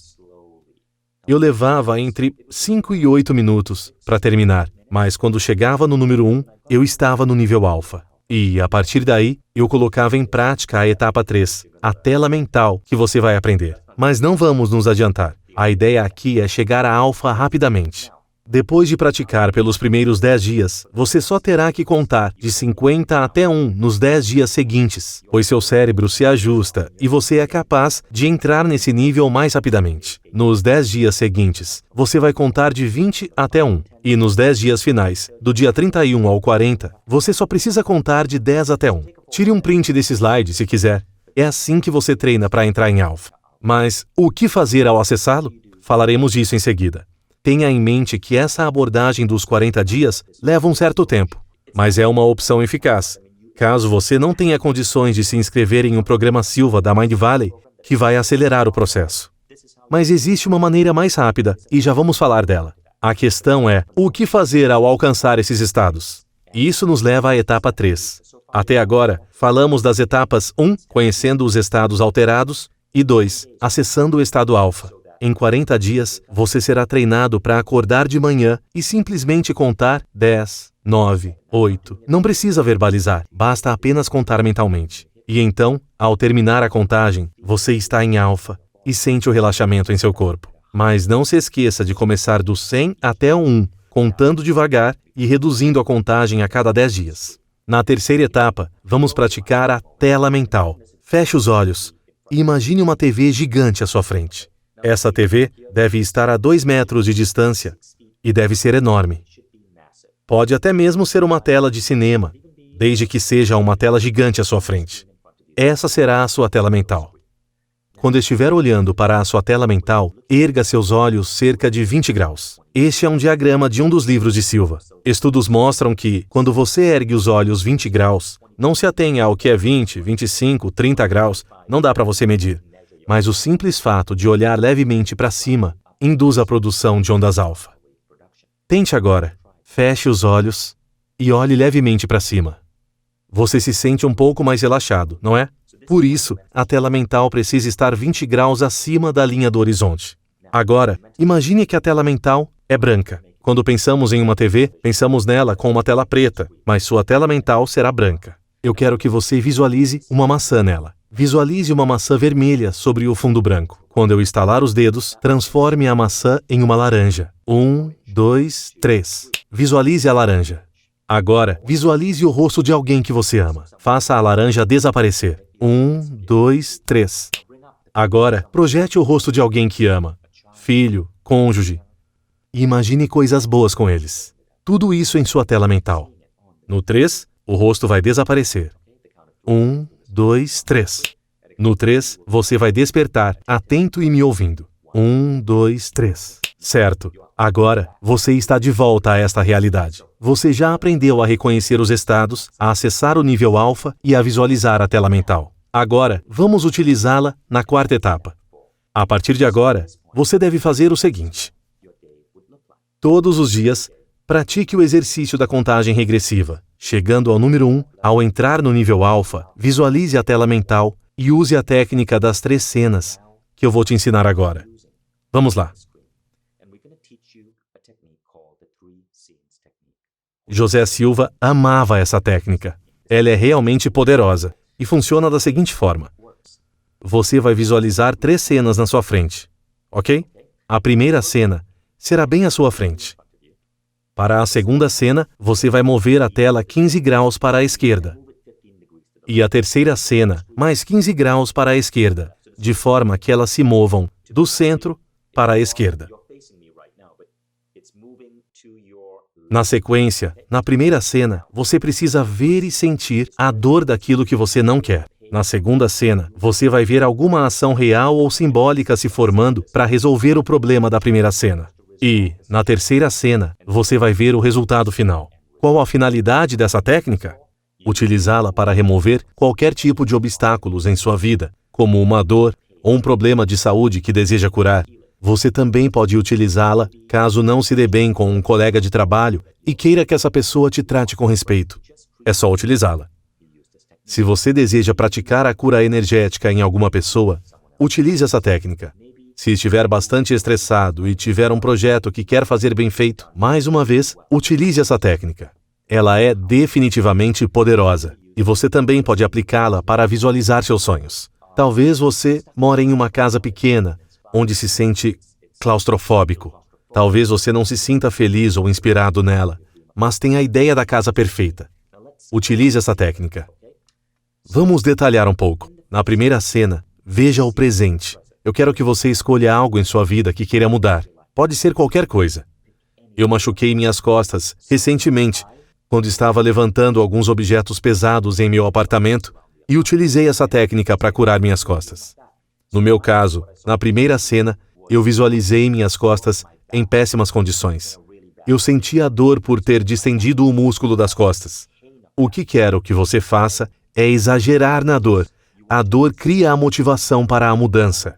Eu levava entre 5 e 8 minutos para terminar, mas quando chegava no número 1, eu estava no nível alfa. E, a partir daí, eu colocava em prática a etapa 3, a tela mental que você vai aprender. Mas não vamos nos adiantar. A ideia aqui é chegar a alfa rapidamente. Depois de praticar pelos primeiros 10 dias, você só terá que contar de 50 até 1 nos 10 dias seguintes, pois seu cérebro se ajusta e você é capaz de entrar nesse nível mais rapidamente. Nos 10 dias seguintes, você vai contar de 20 até 1. E nos 10 dias finais, do dia 31 ao 40, você só precisa contar de 10 até 1. Tire um print desse slide se quiser. É assim que você treina para entrar em alfa. Mas o que fazer ao acessá-lo? Falaremos disso em seguida. Tenha em mente que essa abordagem dos 40 dias leva um certo tempo, mas é uma opção eficaz. Caso você não tenha condições de se inscrever em um programa Silva da Mind Valley, que vai acelerar o processo. Mas existe uma maneira mais rápida, e já vamos falar dela. A questão é, o que fazer ao alcançar esses estados? E isso nos leva à etapa 3. Até agora, falamos das etapas 1, conhecendo os estados alterados, e 2, acessando o estado alfa. Em 40 dias, você será treinado para acordar de manhã e simplesmente contar 10, 9, 8. Não precisa verbalizar, basta apenas contar mentalmente. E então, ao terminar a contagem, você está em alfa e sente o relaxamento em seu corpo. Mas não se esqueça de começar do 100 até o 1, contando devagar e reduzindo a contagem a cada 10 dias. Na terceira etapa, vamos praticar a tela mental. Feche os olhos e imagine uma TV gigante à sua frente. Essa TV deve estar a 2 metros de distância e deve ser enorme. Pode até mesmo ser uma tela de cinema, desde que seja uma tela gigante à sua frente. Essa será a sua tela mental. Quando estiver olhando para a sua tela mental, erga seus olhos cerca de 20 graus. Este é um diagrama de um dos livros de Silva. Estudos mostram que, quando você ergue os olhos 20 graus, não se atenha ao que é 20, 25, 30 graus, não dá para você medir. Mas o simples fato de olhar levemente para cima induz a produção de ondas alfa. Tente agora. Feche os olhos e olhe levemente para cima. Você se sente um pouco mais relaxado, não é? Por isso, a tela mental precisa estar 20 graus acima da linha do horizonte. Agora, imagine que a tela mental é branca. Quando pensamos em uma TV, pensamos nela com uma tela preta, mas sua tela mental será branca. Eu quero que você visualize uma maçã nela. Visualize uma maçã vermelha sobre o fundo branco. Quando eu estalar os dedos, transforme a maçã em uma laranja. 1, 2, 3. Visualize a laranja. Agora, visualize o rosto de alguém que você ama. Faça a laranja desaparecer. 1, 2, 3. Agora, projete o rosto de alguém que ama. Filho, cônjuge. E imagine coisas boas com eles. Tudo isso em sua tela mental. No 3, o rosto vai desaparecer. 1, 2, 3. No 3, você vai despertar, atento e me ouvindo. 1, 2, 3. Certo. Agora, você está de volta a esta realidade. Você já aprendeu a reconhecer os estados, a acessar o nível alfa e a visualizar a tela mental. Agora, vamos utilizá-la na quarta etapa. A partir de agora, você deve fazer o seguinte. Todos os dias, pratique o exercício da contagem regressiva. Chegando ao número 1, ao entrar no nível alfa, visualize a tela mental e use a técnica das 3 cenas, que eu vou te ensinar agora. Vamos lá. José Silva amava essa técnica. Ela é realmente poderosa e funciona da seguinte forma. Você vai visualizar 3 cenas na sua frente, ok? A primeira cena será bem à sua frente. Para a segunda cena, você vai mover a tela 15 graus para a esquerda. E a terceira cena, mais 15 graus para a esquerda, de forma que elas se movam do centro para a esquerda. Na sequência, na primeira cena, você precisa ver e sentir a dor daquilo que você não quer. Na segunda cena, você vai ver alguma ação real ou simbólica se formando para resolver o problema da primeira cena. E, na terceira cena, você vai ver o resultado final. Qual a finalidade dessa técnica? Utilizá-la para remover qualquer tipo de obstáculos em sua vida, como uma dor ou um problema de saúde que deseja curar. Você também pode utilizá-la caso não se dê bem com um colega de trabalho e queira que essa pessoa te trate com respeito. É só utilizá-la. Se você deseja praticar a cura energética em alguma pessoa, utilize essa técnica. Se estiver bastante estressado e tiver um projeto que quer fazer bem feito, mais uma vez, utilize essa técnica. Ela é definitivamente poderosa, e você também pode aplicá-la para visualizar seus sonhos. Talvez você more em uma casa pequena, onde se sente claustrofóbico. Talvez você não se sinta feliz ou inspirado nela, mas tem a ideia da casa perfeita. Utilize essa técnica. Vamos detalhar um pouco. Na primeira cena, veja o presente. Eu quero que você escolha algo em sua vida que queira mudar. Pode ser qualquer coisa. Eu machuquei minhas costas recentemente, quando estava levantando alguns objetos pesados em meu apartamento, e utilizei essa técnica para curar minhas costas. No meu caso, na primeira cena, eu visualizei minhas costas em péssimas condições. Eu senti a dor por ter distendido o músculo das costas. O que quero que você faça é exagerar na dor. A dor cria a motivação para a mudança.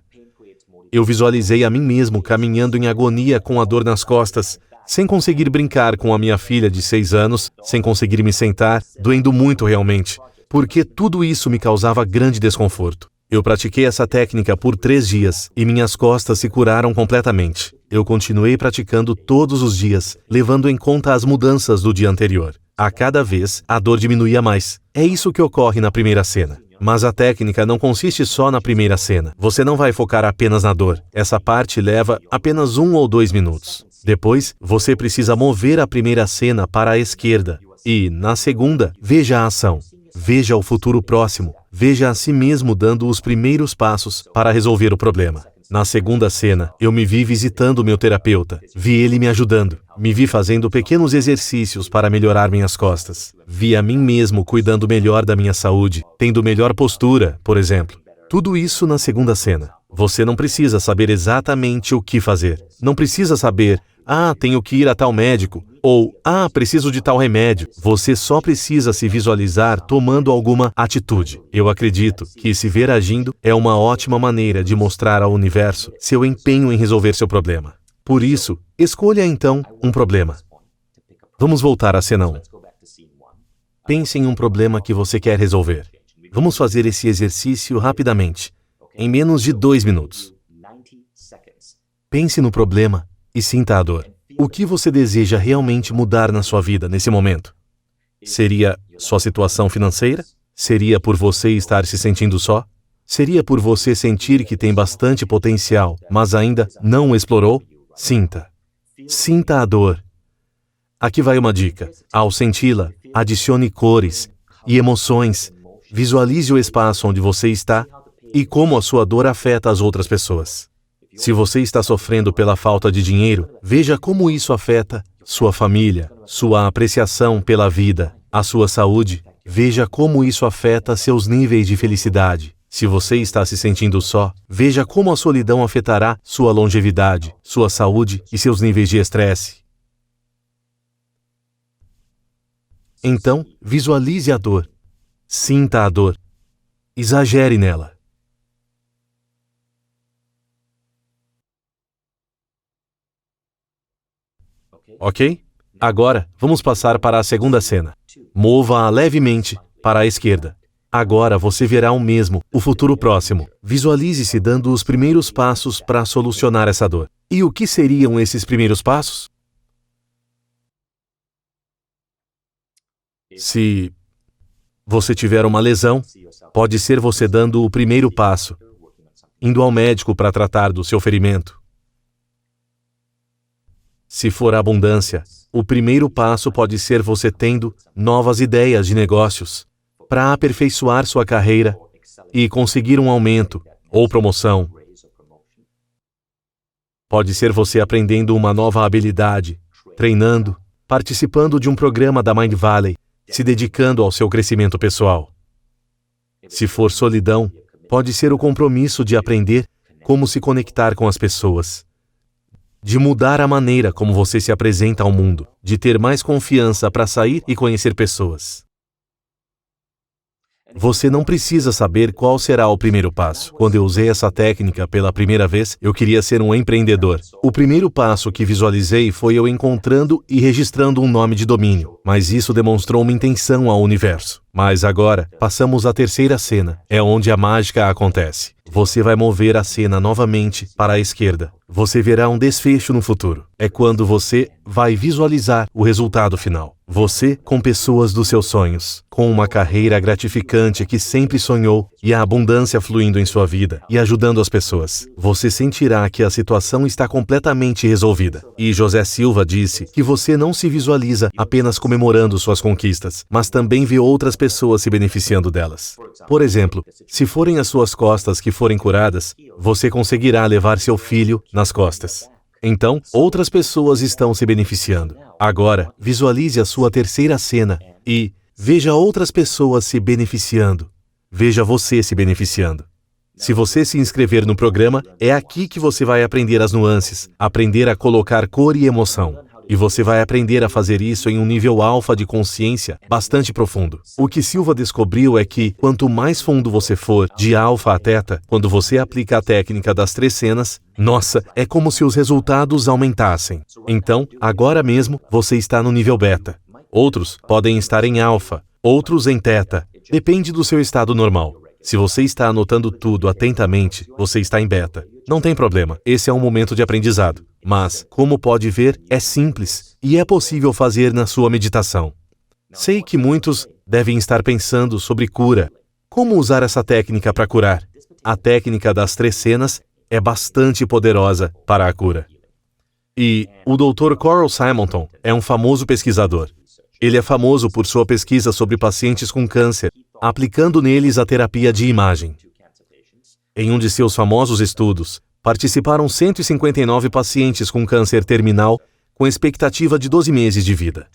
Eu visualizei a mim mesmo caminhando em agonia com a dor nas costas, sem conseguir brincar com a minha filha de 6 anos, sem conseguir me sentar, doendo muito realmente, porque tudo isso me causava grande desconforto. Eu pratiquei essa técnica por 3 dias e minhas costas se curaram completamente. Eu continuei praticando todos os dias, levando em conta as mudanças do dia anterior. A cada vez, a dor diminuía mais. É isso que ocorre na primeira cena. Mas a técnica não consiste só na primeira cena. Você não vai focar apenas na dor. Essa parte leva apenas 1 ou 2 minutos. Depois, você precisa mover a primeira cena para a esquerda. E, na segunda, veja a ação. Veja o futuro próximo. Veja a si mesmo dando os primeiros passos para resolver o problema. Na segunda cena, eu me vi visitando meu terapeuta. Vi ele me ajudando. Me vi fazendo pequenos exercícios para melhorar minhas costas. Vi a mim mesmo cuidando melhor da minha saúde, tendo melhor postura, por exemplo. Tudo isso na segunda cena. Você não precisa saber exatamente o que fazer. Não precisa saber, tenho que ir a tal médico, ou, preciso de tal remédio. Você só precisa se visualizar tomando alguma atitude. Eu acredito que se ver agindo é uma ótima maneira de mostrar ao universo seu empenho em resolver seu problema. Por isso, escolha então um problema. Vamos voltar à cena 1. Pense em um problema que você quer resolver. Vamos fazer esse exercício rapidamente, em menos de 2 minutos. Pense no problema e sinta a dor. O que você deseja realmente mudar na sua vida nesse momento? Seria sua situação financeira? Seria por você estar se sentindo só? Seria por você sentir que tem bastante potencial, mas ainda não o explorou? Sinta. Sinta a dor. Aqui vai uma dica. Ao senti-la, adicione cores e emoções. Visualize o espaço onde você está e como a sua dor afeta as outras pessoas. Se você está sofrendo pela falta de dinheiro, veja como isso afeta sua família, sua apreciação pela vida, a sua saúde. Veja como isso afeta seus níveis de felicidade. Se você está se sentindo só, veja como a solidão afetará sua longevidade, sua saúde e seus níveis de estresse. Então, visualize a dor. Sinta a dor. Exagere nela. Ok? Agora, vamos passar para a segunda cena. Mova-a levemente para a esquerda. Agora você verá o mesmo, o futuro próximo. Visualize-se dando os primeiros passos para solucionar essa dor. E o que seriam esses primeiros passos? Se você tiver uma lesão, pode ser você dando o primeiro passo, indo ao médico para tratar do seu ferimento. Se for abundância, o primeiro passo pode ser você tendo novas ideias de negócios para aperfeiçoar sua carreira e conseguir um aumento ou promoção. Pode ser você aprendendo uma nova habilidade, treinando, participando de um programa da Mind Valley, se dedicando ao seu crescimento pessoal. Se for solidão, pode ser o compromisso de aprender como se conectar com as pessoas, de mudar a maneira como você se apresenta ao mundo, de ter mais confiança para sair e conhecer pessoas. Você não precisa saber qual será o primeiro passo. Quando eu usei essa técnica pela primeira vez, eu queria ser um empreendedor. O primeiro passo que visualizei foi eu encontrando e registrando um nome de domínio, mas isso demonstrou uma intenção ao universo. Mas agora, passamos à terceira cena. É onde a mágica acontece. Você vai mover a cena novamente para a esquerda. Você verá um desfecho no futuro. É quando você vai visualizar o resultado final. Você com pessoas dos seus sonhos, com uma carreira gratificante que sempre sonhou e a abundância fluindo em sua vida e ajudando as pessoas. Você sentirá que a situação está completamente resolvida. E José Silva disse que você não se visualiza apenas comemorando suas conquistas, mas também vê outras pessoas se beneficiando delas. Por exemplo, se forem as suas costas que forem curadas, você conseguirá levar seu filho nas costas. Então, outras pessoas estão se beneficiando. Agora, visualize a sua terceira cena e veja outras pessoas se beneficiando. Veja você se beneficiando. Se você se inscrever no programa, é aqui que você vai aprender as nuances, aprender a colocar cor e emoção. E você vai aprender a fazer isso em um nível alfa de consciência bastante profundo. O que Silva descobriu é que, quanto mais fundo você for, de alfa a teta, quando você aplica a técnica das 3 cenas, nossa, é como se os resultados aumentassem. Então, agora mesmo, você está no nível beta. Outros podem estar em alfa, outros em teta. Depende do seu estado normal. Se você está anotando tudo atentamente, você está em beta. Não tem problema, esse é um momento de aprendizado. Mas, como pode ver, é simples e é possível fazer na sua meditação. Sei que muitos devem estar pensando sobre cura. Como usar essa técnica para curar? A técnica das 3 cenas é bastante poderosa para a cura. E o Dr. Coral Simonton é um famoso pesquisador. Ele é famoso por sua pesquisa sobre pacientes com câncer, aplicando neles a terapia de imagem. Em um de seus famosos estudos, participaram 159 pacientes com câncer terminal com expectativa de 12 meses de vida.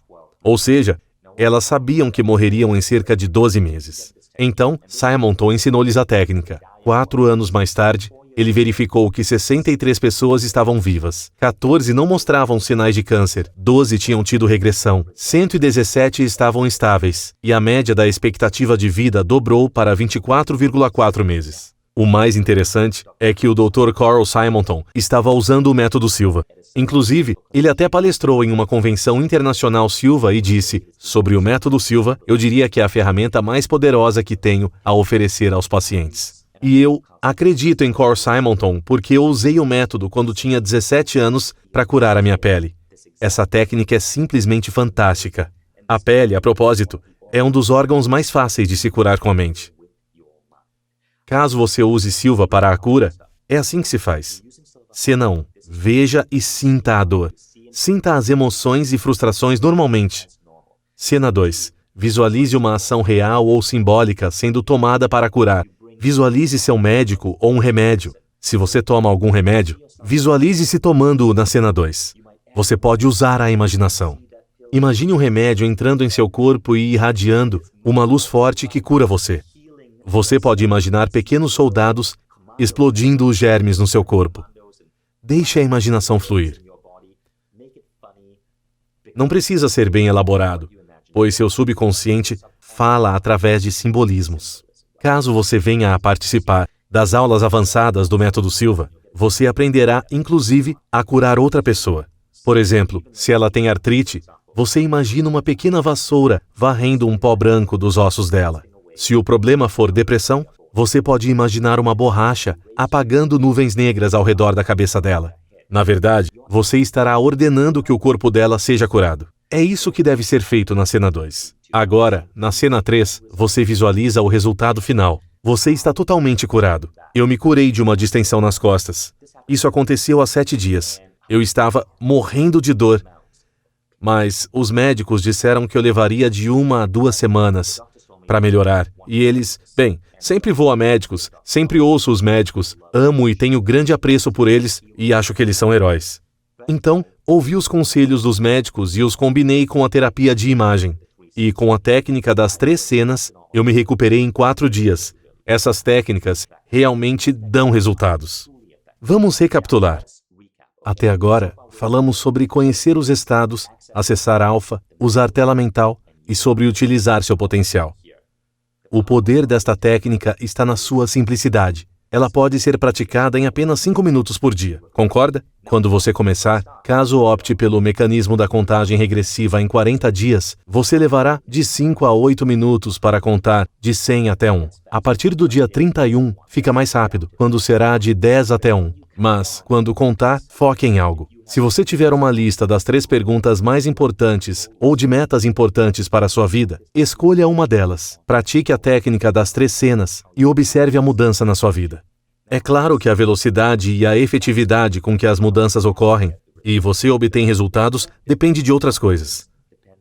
Ou seja, elas sabiam que morreriam em cerca de 12 meses. Então, Simonton ensinou-lhes a técnica. 4 anos mais tarde, ele verificou que 63 pessoas estavam vivas. 14 não mostravam sinais de câncer. 12 tinham tido regressão. 117 estavam estáveis. E a média da expectativa de vida dobrou para 24,4 meses. O mais interessante é que o Dr. Coral Simonton estava usando o método Silva. Inclusive, ele até palestrou em uma convenção internacional Silva e disse: sobre o método Silva, eu diria que é a ferramenta mais poderosa que tenho a oferecer aos pacientes. E eu acredito em Coral Simonton porque eu usei o método quando tinha 17 anos para curar a minha pele. Essa técnica é simplesmente fantástica. A pele, a propósito, é um dos órgãos mais fáceis de se curar com a mente. Caso você use Silva para a cura, é assim que se faz. Cena 1. Veja e sinta a dor. Sinta as emoções e frustrações normalmente. Cena 2. Visualize uma ação real ou simbólica sendo tomada para curar. Visualize seu médico ou um remédio. Se você toma algum remédio, visualize-se tomando-o na cena 2. Você pode usar a imaginação. Imagine um remédio entrando em seu corpo e irradiando uma luz forte que cura você. Você pode imaginar pequenos soldados explodindo os germes no seu corpo. Deixe a imaginação fluir. Não precisa ser bem elaborado, pois seu subconsciente fala através de simbolismos. Caso você venha a participar das aulas avançadas do método Silva, você aprenderá, inclusive, a curar outra pessoa. Por exemplo, se ela tem artrite, você imagina uma pequena vassoura varrendo um pó branco dos ossos dela. Se o problema for depressão, você pode imaginar uma borracha apagando nuvens negras ao redor da cabeça dela. Na verdade, você estará ordenando que o corpo dela seja curado. É isso que deve ser feito na cena 2. Agora, na cena 3, você visualiza o resultado final. Você está totalmente curado. Eu me curei de uma distensão nas costas. Isso aconteceu há 7 dias. Eu estava morrendo de dor. Mas os médicos disseram que eu levaria de 1 a 2 semanas para melhorar. E eles, bem, sempre vou a médicos, sempre ouço os médicos, amo e tenho grande apreço por eles e acho que eles são heróis. Então, ouvi os conselhos dos médicos e os combinei com a terapia de imagem. E com a técnica das 3 cenas, eu me recuperei em 4 dias. Essas técnicas realmente dão resultados. Vamos recapitular. Até agora, falamos sobre conhecer os estados, acessar alfa, usar tela mental e sobre utilizar seu potencial. O poder desta técnica está na sua simplicidade. Ela pode ser praticada em apenas 5 minutos por dia. Concorda? Quando você começar, caso opte pelo mecanismo da contagem regressiva em 40 dias, você levará de 5 a 8 minutos para contar de 100 até 1. A partir do dia 31, fica mais rápido, quando será de 10 até 1. Mas, quando contar, foque em algo. Se você tiver uma lista das 3 perguntas mais importantes ou de metas importantes para a sua vida, escolha uma delas. Pratique a técnica das 3 cenas e observe a mudança na sua vida. É claro que a velocidade e a efetividade com que as mudanças ocorrem e você obtém resultados depende de outras coisas.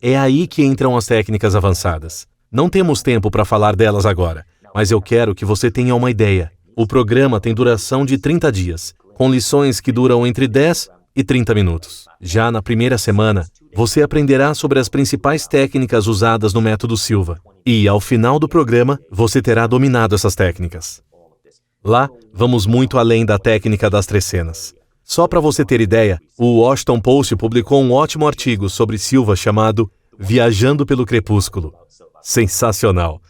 É aí que entram as técnicas avançadas. Não temos tempo para falar delas agora, mas eu quero que você tenha uma ideia. O programa tem duração de 30 dias, com lições que duram entre 10 e 30 minutos. Já na primeira semana, você aprenderá sobre as principais técnicas usadas no método Silva. E, ao final do programa, você terá dominado essas técnicas. Lá, vamos muito além da técnica das 3 cenas. Só para você ter ideia, o Washington Post publicou um ótimo artigo sobre Silva chamado Viajando pelo Crepúsculo. Sensacional!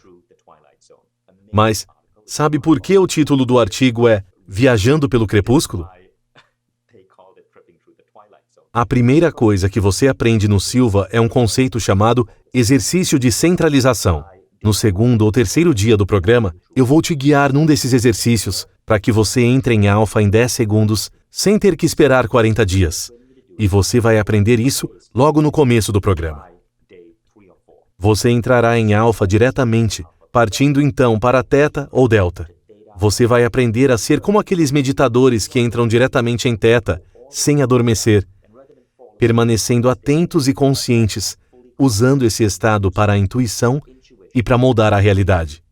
Mas, sabe por que o título do artigo é Viajando pelo Crepúsculo? A primeira coisa que você aprende no Silva é um conceito chamado exercício de centralização. No segundo ou terceiro dia do programa, eu vou te guiar num desses exercícios para que você entre em alfa em 10 segundos, sem ter que esperar 40 dias. E você vai aprender isso logo no começo do programa. Você entrará em alfa diretamente, partindo então para teta ou delta. Você vai aprender a ser como aqueles meditadores que entram diretamente em teta, sem adormecer, permanecendo atentos e conscientes, usando esse estado para a intuição e para moldar a realidade.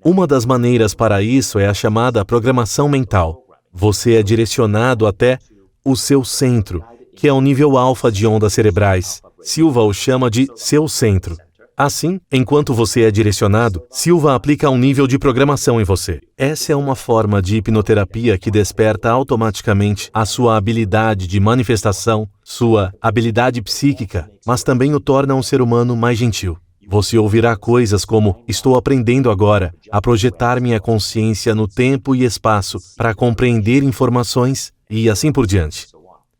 Uma das maneiras para isso é a chamada programação mental. Você é direcionado até o seu centro, que é o nível alfa de ondas cerebrais. Silva o chama de seu centro. Assim, enquanto você é direcionado, Silva aplica um nível de programação em você. Essa é uma forma de hipnoterapia que desperta automaticamente a sua habilidade de manifestação, sua habilidade psíquica, mas também o torna um ser humano mais gentil. Você ouvirá coisas como: estou aprendendo agora a projetar minha consciência no tempo e espaço para compreender informações e assim por diante.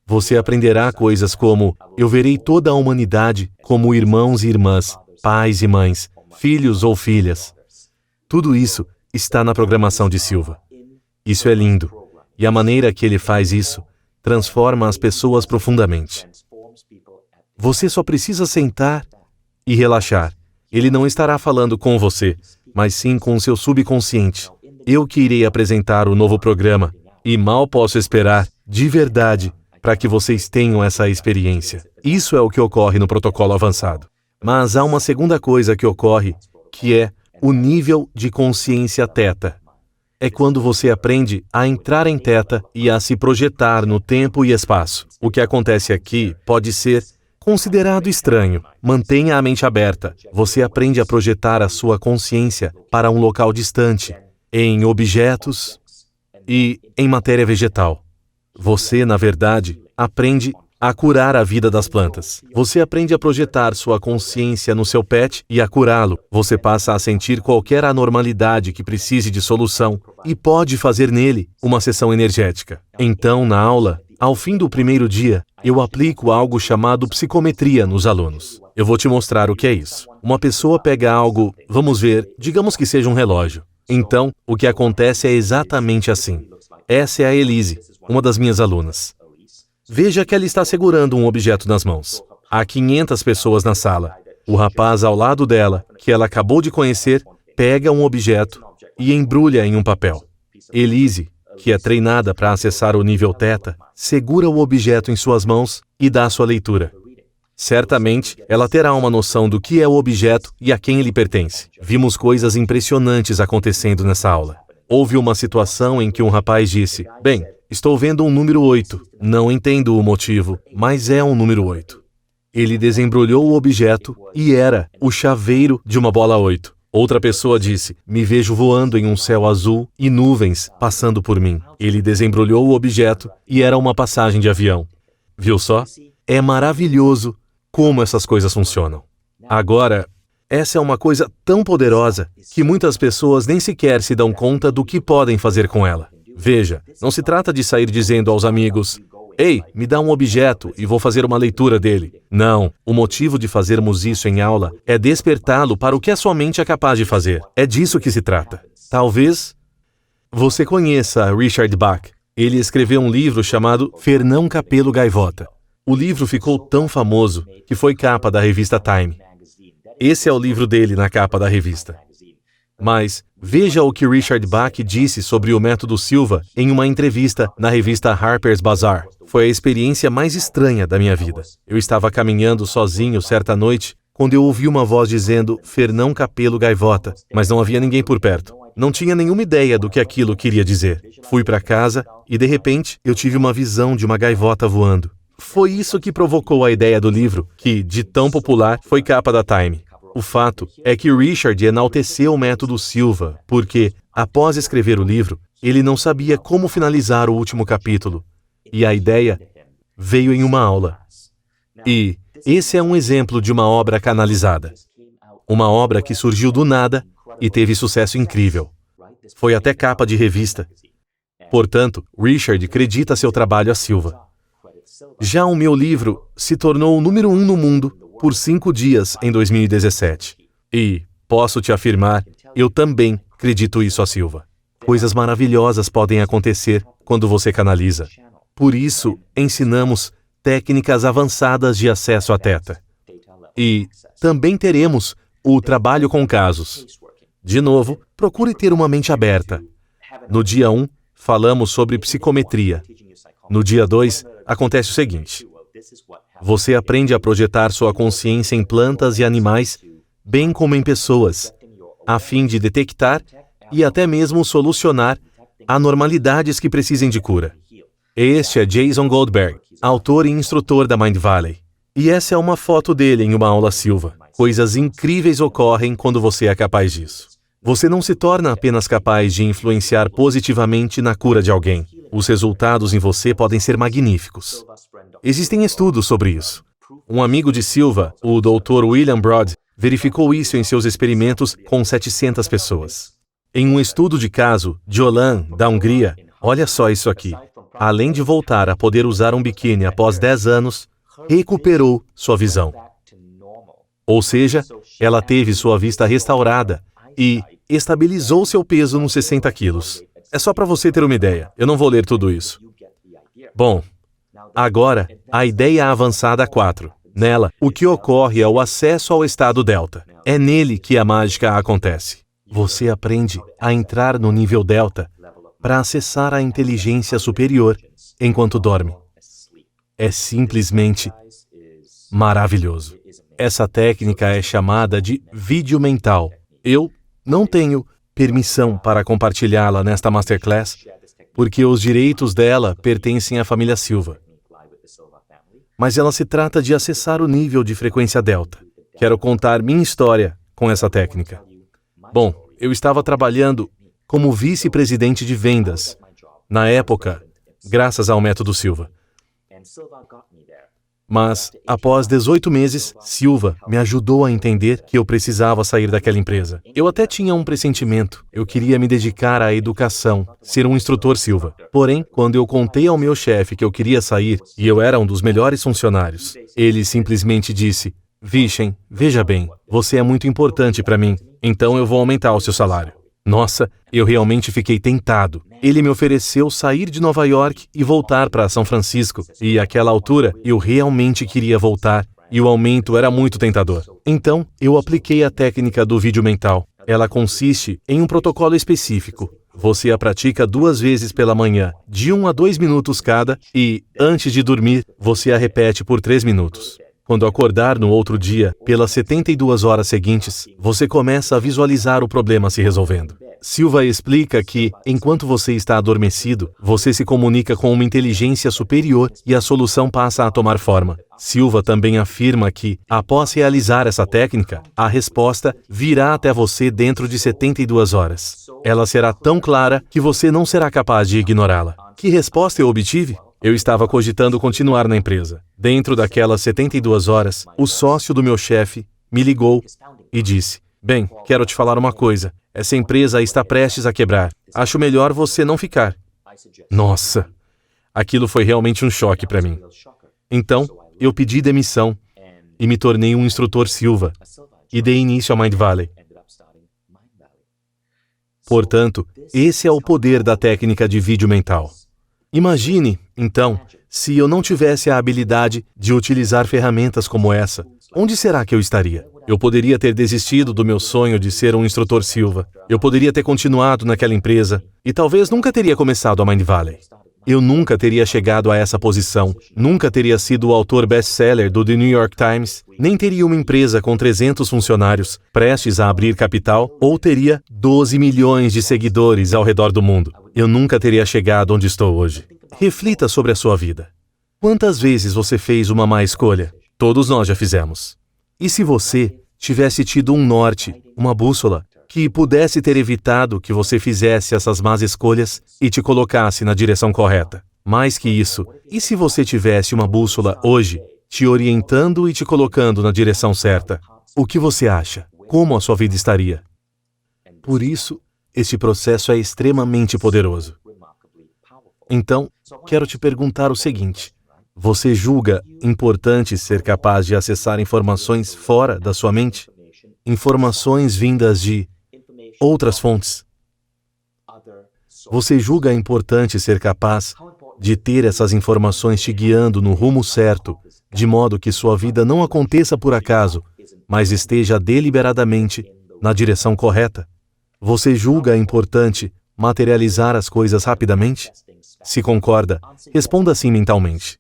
Você aprenderá coisas como: eu verei toda a humanidade como irmãos e irmãs, pais e mães, filhos ou filhas. Tudo isso está na programação de Silva. Isso é lindo. E a maneira que ele faz isso transforma as pessoas profundamente. Você só precisa sentar e relaxar. Ele não estará falando com você, mas sim com o seu subconsciente. Eu que irei apresentar o novo programa, e mal posso esperar, de verdade, para que vocês tenham essa experiência. Isso é o que ocorre no protocolo avançado. Mas há uma segunda coisa que ocorre, que é o nível de consciência teta. É quando você aprende a entrar em teta e a se projetar no tempo e espaço. O que acontece aqui pode ser considerado estranho. Mantenha a mente aberta. Você aprende a projetar a sua consciência para um local distante, em objetos e em matéria vegetal. Você, na verdade, aprende a curar a vida das plantas. Você aprende a projetar sua consciência no seu pet e a curá-lo. Você passa a sentir qualquer anormalidade que precise de solução e pode fazer nele uma sessão energética. Então, na aula, ao fim do primeiro dia, eu aplico algo chamado psicometria nos alunos. Eu vou te mostrar o que é isso. Uma pessoa pega algo, vamos ver, digamos que seja um relógio. Então, o que acontece é exatamente assim. Essa é a Elise, uma das minhas alunas. Veja que ela está segurando um objeto nas mãos. Há 500 pessoas na sala. O rapaz ao lado dela, que ela acabou de conhecer, pega um objeto e embrulha em um papel. Elise, que é treinada para acessar o nível teta, segura o objeto em suas mãos e dá sua leitura. Certamente, ela terá uma noção do que é o objeto e a quem ele pertence. Vimos coisas impressionantes acontecendo nessa aula. Houve uma situação em que um rapaz disse: bem, estou vendo um número 8. Não entendo o motivo, mas é um número 8. Ele desembrulhou o objeto e era o chaveiro de uma bola 8. Outra pessoa disse: me vejo voando em um céu azul e nuvens passando por mim. Ele desembrulhou o objeto e era uma passagem de avião. Viu só? É maravilhoso como essas coisas funcionam. Agora, essa é uma coisa tão poderosa que muitas pessoas nem sequer se dão conta do que podem fazer com ela. Veja, não se trata de sair dizendo aos amigos: ei, me dá um objeto e vou fazer uma leitura dele. Não, o motivo de fazermos isso em aula é despertá-lo para o que a sua mente é capaz de fazer. É disso que se trata. Talvez você conheça Richard Bach. Ele escreveu um livro chamado Fernão Capelo Gaivota. O livro ficou tão famoso que foi capa da revista Time. Esse é o livro dele na capa da revista. Mas veja o que Richard Bach disse sobre o método Silva em uma entrevista na revista Harper's Bazaar. Foi a experiência mais estranha da minha vida. Eu estava caminhando sozinho certa noite quando eu ouvi uma voz dizendo Fernão Capelo Gaivota, mas não havia ninguém por perto. Não tinha nenhuma ideia do que aquilo queria dizer. Fui para casa e, de repente, eu tive uma visão de uma gaivota voando. Foi isso que provocou a ideia do livro, que, de tão popular, foi capa da Time. O fato é que Richard enalteceu o método Silva, porque, após escrever o livro, ele não sabia como finalizar o último capítulo. E a ideia veio em uma aula. E esse é um exemplo de uma obra canalizada. Uma obra que surgiu do nada e teve sucesso incrível. Foi até capa de revista. Portanto, Richard acredita seu trabalho a Silva. Já o meu livro se tornou o número 1 no mundo por 5 dias em 2017. E, posso te afirmar, eu também acredito isso a Silva. Coisas maravilhosas podem acontecer quando você canaliza. Por isso, ensinamos técnicas avançadas de acesso a Theta. E também teremos o trabalho com casos. De novo, procure ter uma mente aberta. No dia 1, falamos sobre psicometria. No dia 2, acontece o seguinte. Você aprende a projetar sua consciência em plantas e animais, bem como em pessoas, a fim de detectar e até mesmo solucionar anormalidades que precisem de cura. Este é Jason Goldberg, autor e instrutor da Mind Valley. E essa é uma foto dele em uma aula Silva. Coisas incríveis ocorrem quando você é capaz disso. Você não se torna apenas capaz de influenciar positivamente na cura de alguém. Os resultados em você podem ser magníficos. Existem estudos sobre isso. Um amigo de Silva, o Dr. William Broad, verificou isso em seus experimentos com 700 pessoas. Em um estudo de caso, Jolan, da Hungria, olha só isso aqui. Além de voltar a poder usar um biquíni após 10 anos, recuperou sua visão. Ou seja, ela teve sua vista restaurada e estabilizou seu peso nos 60 quilos. É só para você ter uma ideia. Eu não vou ler tudo isso. Bom, agora, a ideia avançada 4. Nela, o que ocorre é o acesso ao estado delta. É nele que a mágica acontece. Você aprende a entrar no nível delta para acessar a inteligência superior enquanto dorme. É simplesmente maravilhoso. Essa técnica é chamada de vídeo mental. Eu não tenho permissão para compartilhá-la nesta Masterclass, porque os direitos dela pertencem à família Silva. Mas ela se trata de acessar o nível de frequência delta. Quero contar minha história com essa técnica. Bom, eu estava trabalhando como vice-presidente de vendas, na época, graças ao método Silva. Mas, após 18 meses, Silva me ajudou a entender que eu precisava sair daquela empresa. Eu até tinha um pressentimento. Eu queria me dedicar à educação, ser um instrutor Silva. Porém, quando eu contei ao meu chefe que eu queria sair, e eu era um dos melhores funcionários, ele simplesmente disse: Vishen, veja bem, você é muito importante para mim, então eu vou aumentar o seu salário. Nossa, eu realmente fiquei tentado. Ele me ofereceu sair de Nova York e voltar para São Francisco, e àquela altura eu realmente queria voltar, e o aumento era muito tentador. Então, eu apliquei a técnica do vídeo mental. Ela consiste em um protocolo específico. Você a pratica 2 vezes pela manhã, de 1 a 2 minutos cada, e, antes de dormir, você a repete por 3 minutos. Quando acordar no outro dia, pelas 72 horas seguintes, você começa a visualizar o problema se resolvendo. Silva explica que, enquanto você está adormecido, você se comunica com uma inteligência superior e a solução passa a tomar forma. Silva também afirma que, após realizar essa técnica, a resposta virá até você dentro de 72 horas. Ela será tão clara que você não será capaz de ignorá-la. Que resposta eu obtive? Eu estava cogitando continuar na empresa. Dentro daquelas 72 horas, o sócio do meu chefe me ligou e disse: "Bem, quero te falar uma coisa. Essa empresa está prestes a quebrar. Acho melhor você não ficar." Nossa! Aquilo foi realmente um choque para mim. Então, eu pedi demissão e me tornei um instrutor Silva e dei início à Mindvalley. Portanto, esse é o poder da técnica de vídeo mental. Imagine, então, se eu não tivesse a habilidade de utilizar ferramentas como essa, onde será que eu estaria? Eu poderia ter desistido do meu sonho de ser um instrutor Silva. Eu poderia ter continuado naquela empresa e talvez nunca teria começado a Mindvalley. Eu nunca teria chegado a essa posição, nunca teria sido o autor best-seller do The New York Times, nem teria uma empresa com 300 funcionários, prestes a abrir capital, ou teria 12 milhões de seguidores ao redor do mundo. Eu nunca teria chegado onde estou hoje. Reflita sobre a sua vida. Quantas vezes você fez uma má escolha? Todos nós já fizemos. E se você tivesse tido um norte, uma bússola, que pudesse ter evitado que você fizesse essas más escolhas e te colocasse na direção correta? Mais que isso, e se você tivesse uma bússola hoje, te orientando e te colocando na direção certa? O que você acha? Como a sua vida estaria? Por isso, este processo é extremamente poderoso. Então, quero te perguntar o seguinte: você julga importante ser capaz de acessar informações fora da sua mente? Informações vindas de outras fontes? Você julga importante ser capaz de ter essas informações te guiando no rumo certo, de modo que sua vida não aconteça por acaso, mas esteja deliberadamente na direção correta? Você julga importante materializar as coisas rapidamente? Se concorda, responda sim mentalmente.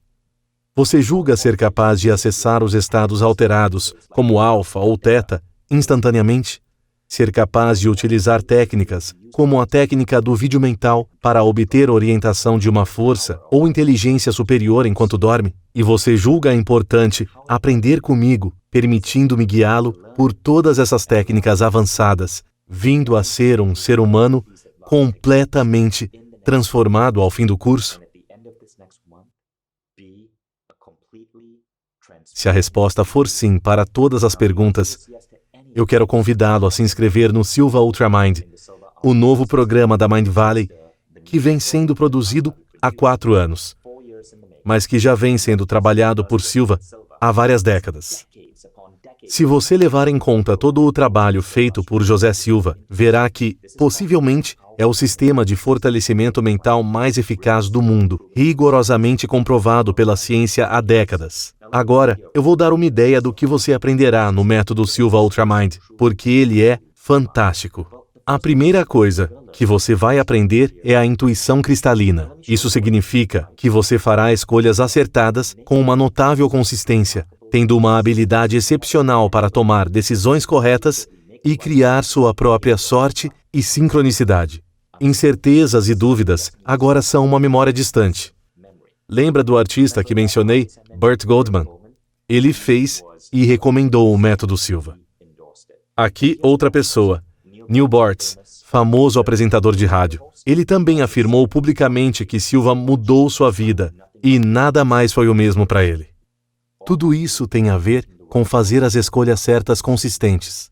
Você julga ser capaz de acessar os estados alterados, como alfa ou teta, instantaneamente? Ser capaz de utilizar técnicas, como a técnica do vídeo mental, para obter orientação de uma força ou inteligência superior enquanto dorme? E você julga importante aprender comigo, permitindo-me guiá-lo por todas essas técnicas avançadas, vindo a ser um ser humano completamente transformado ao fim do curso? Se a resposta for sim para todas as perguntas, eu quero convidá-lo a se inscrever no Silva Ultramind, o novo programa da Mindvalley, que vem sendo produzido há 4 anos, mas que já vem sendo trabalhado por Silva há várias décadas. Se você levar em conta todo o trabalho feito por José Silva, verá que, possivelmente, é o sistema de fortalecimento mental mais eficaz do mundo, rigorosamente comprovado pela ciência há décadas. Agora, eu vou dar uma ideia do que você aprenderá no método Silva Ultramind, porque ele é fantástico. A primeira coisa que você vai aprender é a intuição cristalina. Isso significa que você fará escolhas acertadas com uma notável consistência, tendo uma habilidade excepcional para tomar decisões corretas e criar sua própria sorte e sincronicidade. Incertezas e dúvidas agora são uma memória distante. Lembra do artista que mencionei, Burt Goldman? Ele fez e recomendou o método Silva. Aqui, outra pessoa, Neil Bortz, famoso apresentador de rádio. Ele também afirmou publicamente que Silva mudou sua vida e nada mais foi o mesmo para ele. Tudo isso tem a ver com fazer as escolhas certas consistentes.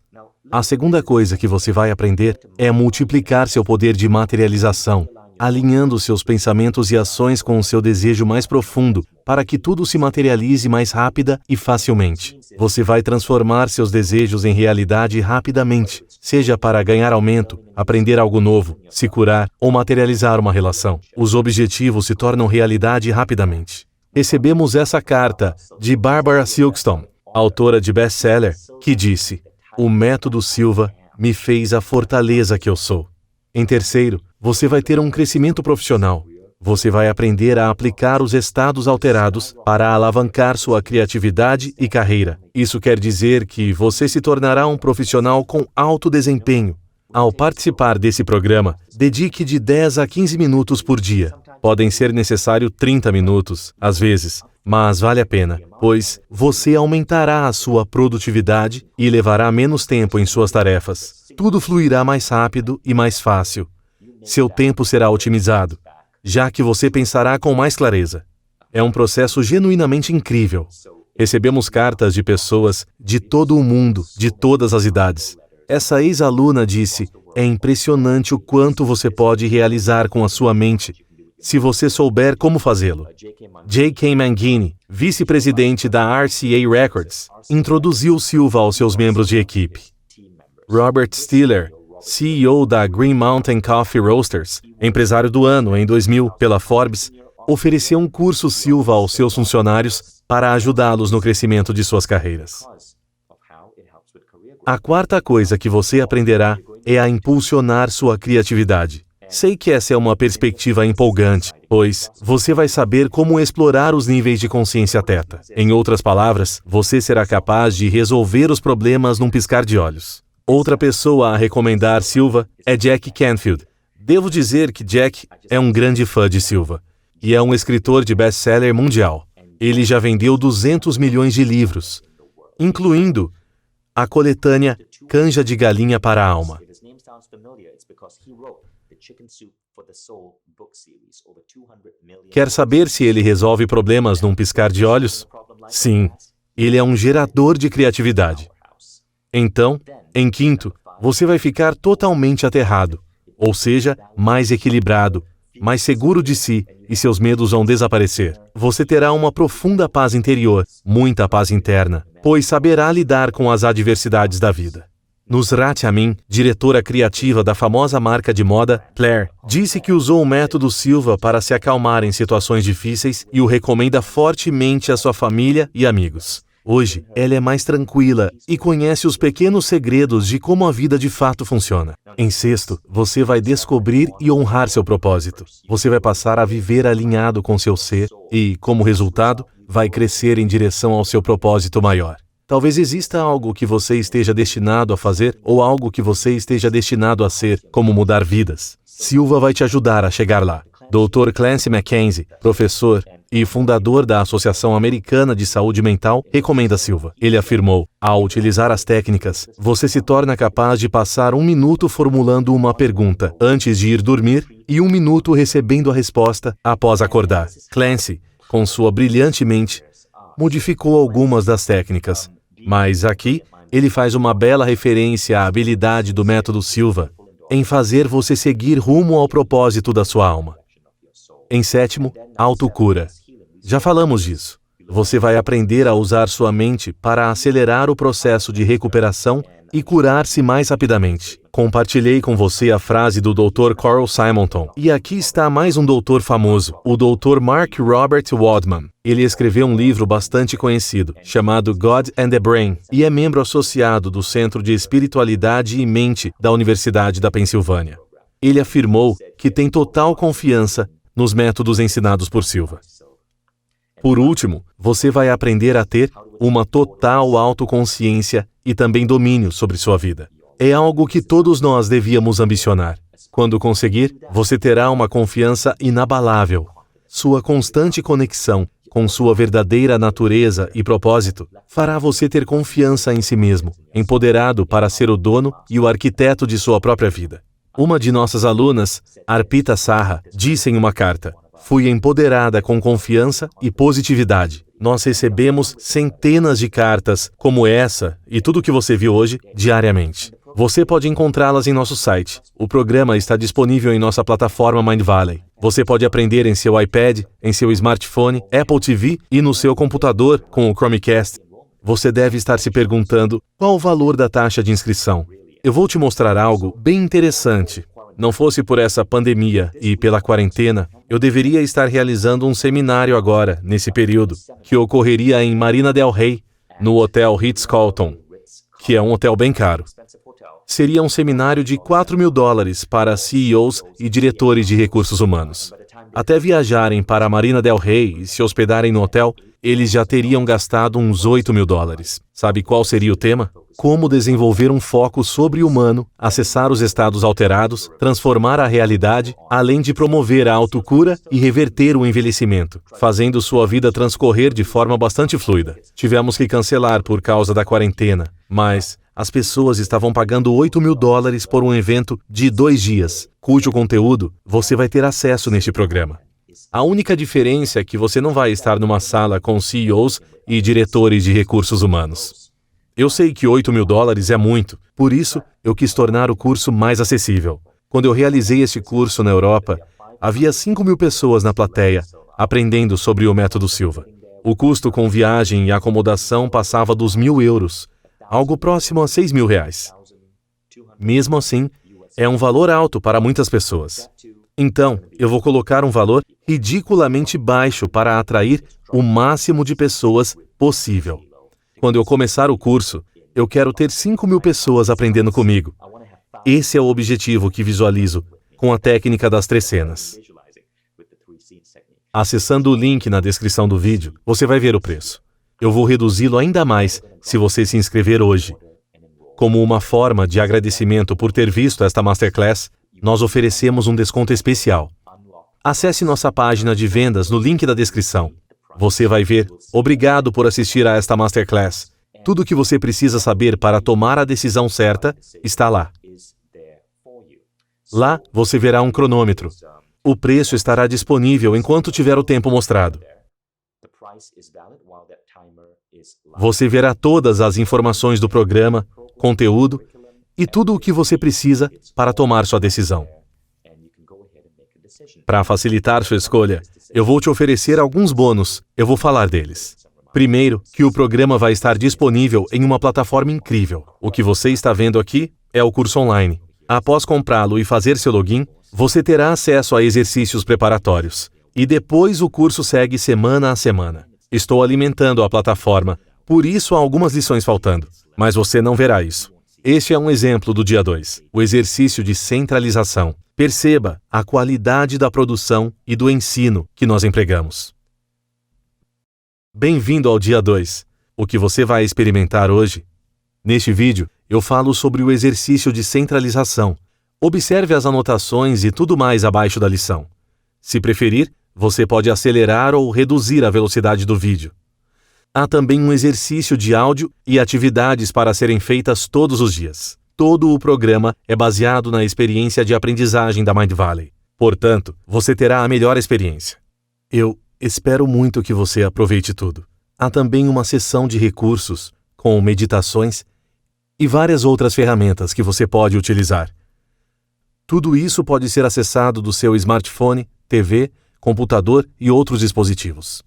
A segunda coisa que você vai aprender é multiplicar seu poder de materialização, alinhando seus pensamentos e ações com o seu desejo mais profundo, para que tudo se materialize mais rápida e facilmente. Você vai transformar seus desejos em realidade rapidamente, seja para ganhar aumento, aprender algo novo, se curar ou materializar uma relação. Os objetivos se tornam realidade rapidamente. Recebemos essa carta de Barbara Silkstone, autora de best-seller, que disse: "O método Silva me fez a fortaleza que eu sou." Em terceiro, você vai ter um crescimento profissional. Você vai aprender a aplicar os estados alterados para alavancar sua criatividade e carreira. Isso quer dizer que você se tornará um profissional com alto desempenho. Ao participar desse programa, dedique de 10 a 15 minutos por dia. Podem ser necessários 30 minutos, às vezes, mas vale a pena, pois você aumentará a sua produtividade e levará menos tempo em suas tarefas. Tudo fluirá mais rápido e mais fácil. Seu tempo será otimizado, já que você pensará com mais clareza. É um processo genuinamente incrível. Recebemos cartas de pessoas de todo o mundo, de todas as idades. Essa ex-aluna disse: é impressionante o quanto você pode realizar com a sua mente, se você souber como fazê-lo. J.K. Mangini, vice-presidente da RCA Records, introduziu Silva aos seus membros de equipe. Robert Stiller, CEO da Green Mountain Coffee Roasters, empresário do ano em 2000 pela Forbes, ofereceu um curso Silva aos seus funcionários para ajudá-los no crescimento de suas carreiras. A quarta coisa que você aprenderá é a impulsionar sua criatividade. Sei que essa é uma perspectiva empolgante, pois você vai saber como explorar os níveis de consciência teta. Em outras palavras, você será capaz de resolver os problemas num piscar de olhos. Outra pessoa a recomendar Silva é Jack Canfield. Devo dizer que Jack é um grande fã de Silva e é um escritor de best-seller mundial. Ele já vendeu 200 milhões de livros, incluindo a coletânea Canja de Galinha para a Alma. Quer saber se ele resolve problemas num piscar de olhos? Sim, ele é um gerador de criatividade. Então, em quinto, você vai ficar totalmente aterrado, ou seja, mais equilibrado, mais seguro de si, e seus medos vão desaparecer. Você terá uma profunda paz interior, muita paz interna, pois saberá lidar com as adversidades da vida. Nusrat Amin, diretora criativa da famosa marca de moda Claire, disse que usou o método Silva para se acalmar em situações difíceis e o recomenda fortemente à sua família e amigos. Hoje, ela é mais tranquila e conhece os pequenos segredos de como a vida de fato funciona. Em sexto, você vai descobrir e honrar seu propósito. Você vai passar a viver alinhado com seu ser e, como resultado, vai crescer em direção ao seu propósito maior. Talvez exista algo que você esteja destinado a fazer ou algo que você esteja destinado a ser, como mudar vidas. Silva vai te ajudar a chegar lá. Dr. Clancy McKenzie, professor e fundador da Associação Americana de Saúde Mental, recomenda Silva. Ele afirmou: ao utilizar as técnicas, você se torna capaz de passar 1 minuto formulando uma pergunta antes de ir dormir e 1 minuto recebendo a resposta após acordar. Clancy, com sua brilhante mente, modificou algumas das técnicas, mas aqui ele faz uma bela referência à habilidade do método Silva em fazer você seguir rumo ao propósito da sua alma. Em sétimo, autocura. Já falamos disso. Você vai aprender a usar sua mente para acelerar o processo de recuperação e curar-se mais rapidamente. Compartilhei com você a frase do Dr. Carl Simonton. E aqui está mais um doutor famoso, o Dr. Mark Robert Waldman. Ele escreveu um livro bastante conhecido, chamado God and the Brain, e é membro associado do Centro de Espiritualidade e Mente da Universidade da Pensilvânia. Ele afirmou que tem total confiança nos métodos ensinados por Silva. Por último, você vai aprender a ter uma total autoconsciência e também domínio sobre sua vida. É algo que todos nós devíamos ambicionar. Quando conseguir, você terá uma confiança inabalável. Sua constante conexão com sua verdadeira natureza e propósito fará você ter confiança em si mesmo, empoderado para ser o dono e o arquiteto de sua própria vida. Uma de nossas alunas, Arpita Saha, disse em uma carta: fui empoderada com confiança e positividade. Nós recebemos centenas de cartas como essa e tudo o que você viu hoje diariamente. Você pode encontrá-las em nosso site. O programa está disponível em nossa plataforma Mindvalley. Você pode aprender em seu iPad, em seu smartphone, Apple TV e no seu computador com o Chromecast. Você deve estar se perguntando qual o valor da taxa de inscrição. Eu vou te mostrar algo bem interessante. Não fosse por essa pandemia e pela quarentena, eu deveria estar realizando um seminário agora, nesse período, que ocorreria em Marina del Rey, no Hotel Ritz-Carlton. que é um hotel bem caro. Seria um seminário de $4.000 para CEOs e diretores de recursos humanos. Até viajarem para a Marina del Rey e se hospedarem no hotel, eles já teriam gastado uns $8.000. Sabe qual seria o tema? Como desenvolver um foco sobre-humano, acessar os estados alterados, transformar a realidade, além de promover a autocura e reverter o envelhecimento, fazendo sua vida transcorrer de forma bastante fluida. Tivemos que cancelar por causa da quarentena, mas as pessoas estavam pagando $8.000 por um evento de 2 dias, cujo conteúdo você vai ter acesso neste programa. A única diferença é que você não vai estar numa sala com CEOs e diretores de recursos humanos. Eu sei que $8.000 é muito, por isso eu quis tornar o curso mais acessível. Quando eu realizei este curso na Europa, havia 5.000 pessoas na plateia, aprendendo sobre o método Silva. O custo com viagem e acomodação passava dos €1.000, algo próximo a R$6.000. Mesmo assim, é um valor alto para muitas pessoas. Então, eu vou colocar um valor ridiculamente baixo para atrair o máximo de pessoas possível. Quando eu começar o curso, eu quero ter 5.000 pessoas aprendendo comigo. Esse é o objetivo que visualizo com a técnica das 3 cenas. Acessando o link na descrição do vídeo, você vai ver o preço. Eu vou reduzi-lo ainda mais se você se inscrever hoje. Como uma forma de agradecimento por ter visto esta Masterclass, nós oferecemos um desconto especial. Acesse nossa página de vendas no link da descrição. Você vai ver, obrigado por assistir a esta Masterclass. Tudo o que você precisa saber para tomar a decisão certa está lá. Lá, você verá um cronômetro. O preço estará disponível enquanto tiver o tempo mostrado. Você verá todas as informações do programa, conteúdo e tudo o que você precisa para tomar sua decisão. Para facilitar sua escolha, eu vou te oferecer alguns bônus. Eu vou falar deles. Primeiro, que o programa vai estar disponível em uma plataforma incrível. O que você está vendo aqui é o curso online. Após comprá-lo e fazer seu login, você terá acesso a exercícios preparatórios. E depois o curso segue semana a semana. Estou alimentando a plataforma, por isso há algumas lições faltando. Mas você não verá isso. Este é um exemplo do dia 2, o exercício de centralização. Perceba a qualidade da produção e do ensino que nós empregamos. Bem-vindo ao dia 2. O que você vai experimentar hoje? Neste vídeo, eu falo sobre o exercício de centralização. Observe as anotações e tudo mais abaixo da lição. Se preferir, você pode acelerar ou reduzir a velocidade do vídeo. Há também um exercício de áudio e atividades para serem feitas todos os dias. Todo o programa é baseado na experiência de aprendizagem da Mindvalley. Portanto, você terá a melhor experiência. Eu espero muito que você aproveite tudo. Há também uma seção de recursos, com meditações e várias outras ferramentas que você pode utilizar. Tudo isso pode ser acessado do seu smartphone, TV, computador e outros dispositivos.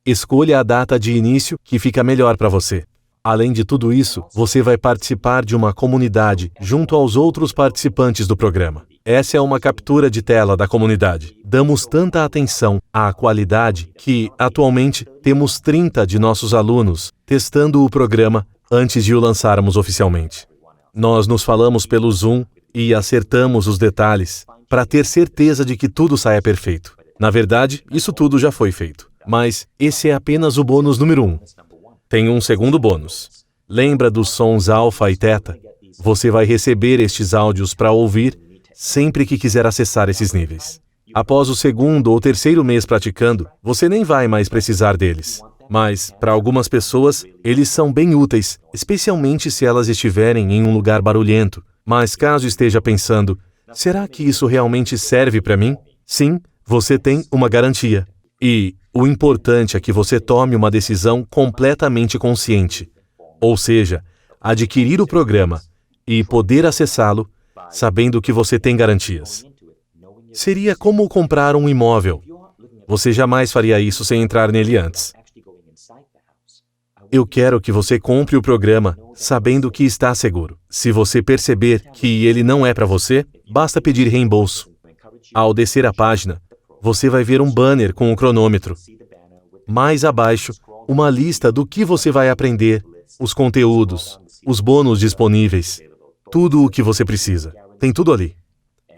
Escolha a data de início que fica melhor para você. Além de tudo isso, você vai participar de uma comunidade junto aos outros participantes do programa. Essa é uma captura de tela da comunidade. Damos tanta atenção à qualidade que, atualmente, temos 30 de nossos alunos testando o programa antes de o lançarmos oficialmente. Nós nos falamos pelo Zoom e acertamos os detalhes para ter certeza de que tudo saia perfeito. Na verdade, isso tudo já foi feito. Mas esse é apenas o bônus número 1. Tem um segundo bônus. Lembra dos sons alfa e teta? Você vai receber estes áudios para ouvir sempre que quiser acessar esses níveis. Após o 2º ou 3º mês praticando, você nem vai mais precisar deles. Mas, para algumas pessoas, eles são bem úteis, especialmente se elas estiverem em um lugar barulhento. Mas caso esteja pensando, será que isso realmente serve para mim? Sim, você tem uma garantia. E o importante é que você tome uma decisão completamente consciente, ou seja, adquirir o programa e poder acessá-lo sabendo que você tem garantias. Seria como comprar um imóvel. Você jamais faria isso sem entrar nele antes. Eu quero que você compre o programa sabendo que está seguro. Se você perceber que ele não é para você, basta pedir reembolso. Ao descer a página, você vai ver um banner com um cronômetro. Mais abaixo, uma lista do que você vai aprender, os conteúdos, os bônus disponíveis, tudo o que você precisa. Tem tudo ali.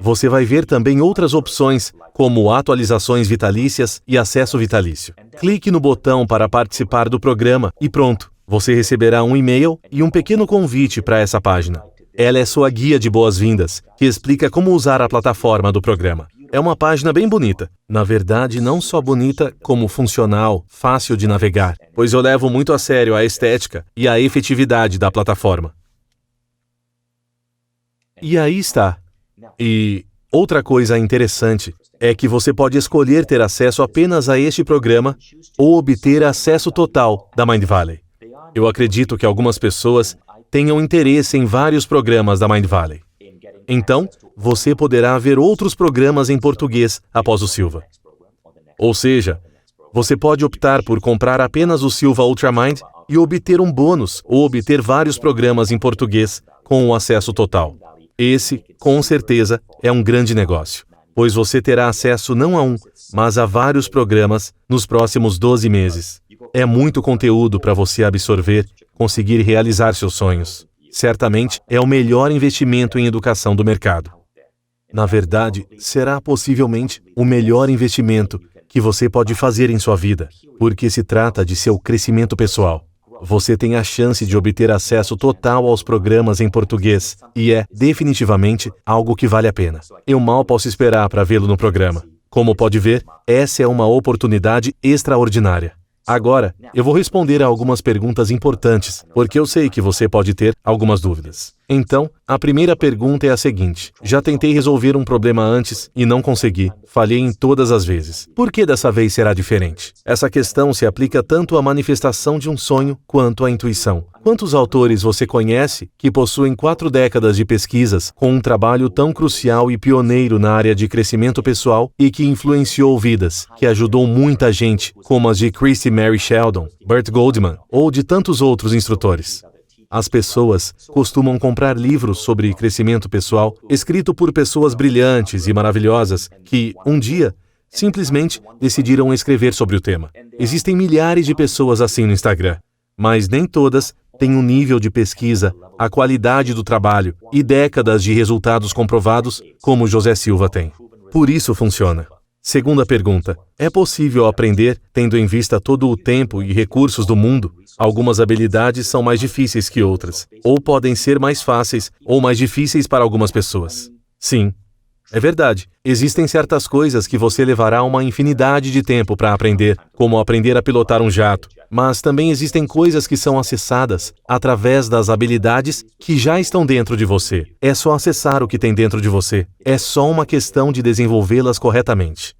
Você vai ver também outras opções, como atualizações vitalícias e acesso vitalício. Clique no botão para participar do programa e pronto, você receberá um e-mail e um pequeno convite para essa página. Ela é sua guia de boas-vindas, que explica como usar a plataforma do programa. É uma página bem bonita. Na verdade, não só bonita, como funcional, fácil de navegar, pois eu levo muito a sério a estética e a efetividade da plataforma. E aí está. E outra coisa interessante é que você pode escolher ter acesso apenas a este programa ou obter acesso total da Mindvalley. Eu acredito que algumas pessoas tenham interesse em vários programas da Mindvalley. Então, você poderá ver outros programas em português após o Silva. Ou seja, você pode optar por comprar apenas o Silva Ultramind e obter um bônus ou obter vários programas em português com o acesso total. Esse, com certeza, é um grande negócio, pois você terá acesso não a um, mas a vários programas nos próximos 12 meses. É muito conteúdo para você absorver, conseguir realizar seus sonhos. Certamente, é o melhor investimento em educação do mercado. Na verdade, será possivelmente o melhor investimento que você pode fazer em sua vida, porque se trata de seu crescimento pessoal. Você tem a chance de obter acesso total aos programas em português, e é, definitivamente, algo que vale a pena. Eu mal posso esperar para vê-lo no programa. Como pode ver, essa é uma oportunidade extraordinária. Agora, eu vou responder a algumas perguntas importantes, porque eu sei que você pode ter algumas dúvidas. Então, a primeira pergunta é a seguinte: já tentei resolver um problema antes e não consegui. Falhei em todas as vezes. Por que dessa vez será diferente? Essa questão se aplica tanto à manifestação de um sonho quanto à intuição. Quantos autores você conhece que possuem 4 décadas de pesquisas com um trabalho tão crucial e pioneiro na área de crescimento pessoal e que influenciou vidas, que ajudou muita gente, como as de Christy Mary Sheldon, Bert Goldman ou de tantos outros instrutores? As pessoas costumam comprar livros sobre crescimento pessoal escrito por pessoas brilhantes e maravilhosas que, um dia, simplesmente decidiram escrever sobre o tema. Existem milhares de pessoas assim no Instagram, mas nem todas têm um nível de pesquisa, a qualidade do trabalho e décadas de resultados comprovados como José Silva tem. Por isso funciona. Segunda pergunta: é possível aprender tendo em vista todo o tempo e recursos do mundo? Algumas habilidades são mais difíceis que outras, ou podem ser mais fáceis ou mais difíceis para algumas pessoas. Sim, é verdade. Existem certas coisas que você levará uma infinidade de tempo para aprender, como aprender a pilotar um jato, mas também existem coisas que são acessadas através das habilidades que já estão dentro de você. É só acessar o que tem dentro de você. É só uma questão de desenvolvê-las corretamente.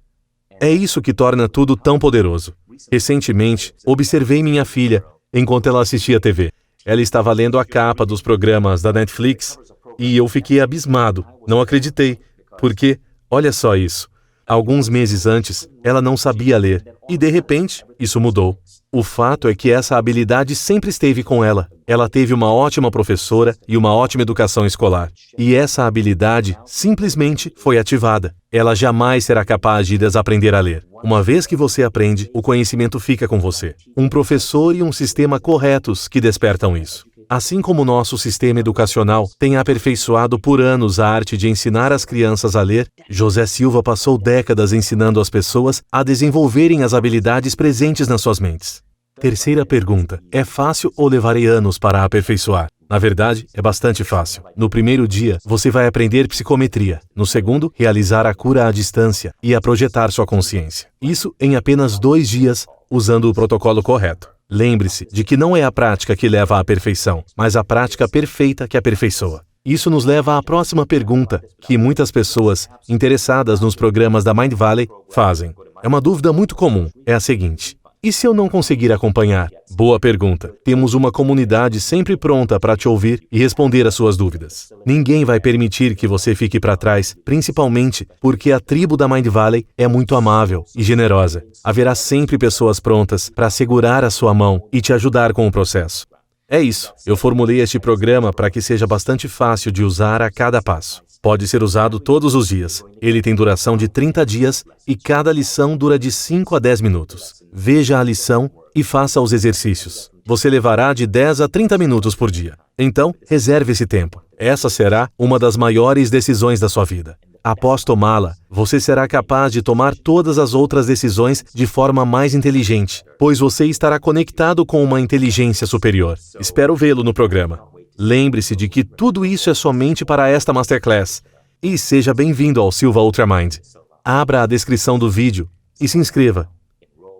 É isso que torna tudo tão poderoso. Recentemente, observei minha filha enquanto ela assistia TV. Ela estava lendo a capa dos programas da Netflix e eu fiquei abismado. Não acreditei, porque, olha só isso. Alguns meses antes, ela não sabia ler e, de repente, isso mudou. O fato é que essa habilidade sempre esteve com ela. Ela teve uma ótima professora e uma ótima educação escolar. E essa habilidade simplesmente foi ativada. Ela jamais será capaz de desaprender a ler. Uma vez que você aprende, o conhecimento fica com você. Um professor e um sistema corretos que despertam isso. Assim como o nosso sistema educacional tem aperfeiçoado por anos a arte de ensinar as crianças a ler, José Silva passou décadas ensinando as pessoas a desenvolverem as habilidades presentes nas suas mentes. Terceira pergunta: é fácil ou levarei anos para aperfeiçoar? Na verdade, é bastante fácil. No primeiro dia, você vai aprender psicometria. No segundo, realizar a cura à distância e a projetar sua consciência. Isso em apenas 2 dias, usando o protocolo correto. Lembre-se de que não é a prática que leva à perfeição, mas a prática perfeita que aperfeiçoa. Isso nos leva à próxima pergunta, que muitas pessoas interessadas nos programas da Mindvalley fazem. É uma dúvida muito comum. É a seguinte: e se eu não conseguir acompanhar? Boa pergunta. Temos uma comunidade sempre pronta para te ouvir e responder às suas dúvidas. Ninguém vai permitir que você fique para trás, principalmente porque a tribo da Mindvalley é muito amável e generosa. Haverá sempre pessoas prontas para segurar a sua mão e te ajudar com o processo. É isso. Eu formulei este programa para que seja bastante fácil de usar a cada passo. Pode ser usado todos os dias. Ele tem duração de 30 dias e cada lição dura de 5 a 10 minutos. Veja a lição e faça os exercícios. Você levará de 10 a 30 minutos por dia. Então, reserve esse tempo. Essa será uma das maiores decisões da sua vida. Após tomá-la, você será capaz de tomar todas as outras decisões de forma mais inteligente, pois você estará conectado com uma inteligência superior. Espero vê-lo no programa. Lembre-se de que tudo isso é somente para esta Masterclass. E seja bem-vindo ao Silva Ultramind. Abra a descrição do vídeo e se inscreva.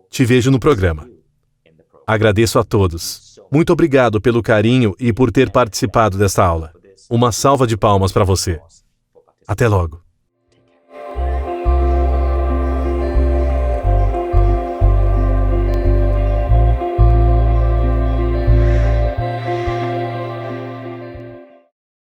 Te vejo no programa. Agradeço a todos. Muito obrigado pelo carinho e por ter participado desta aula. Uma salva de palmas para você. Até logo.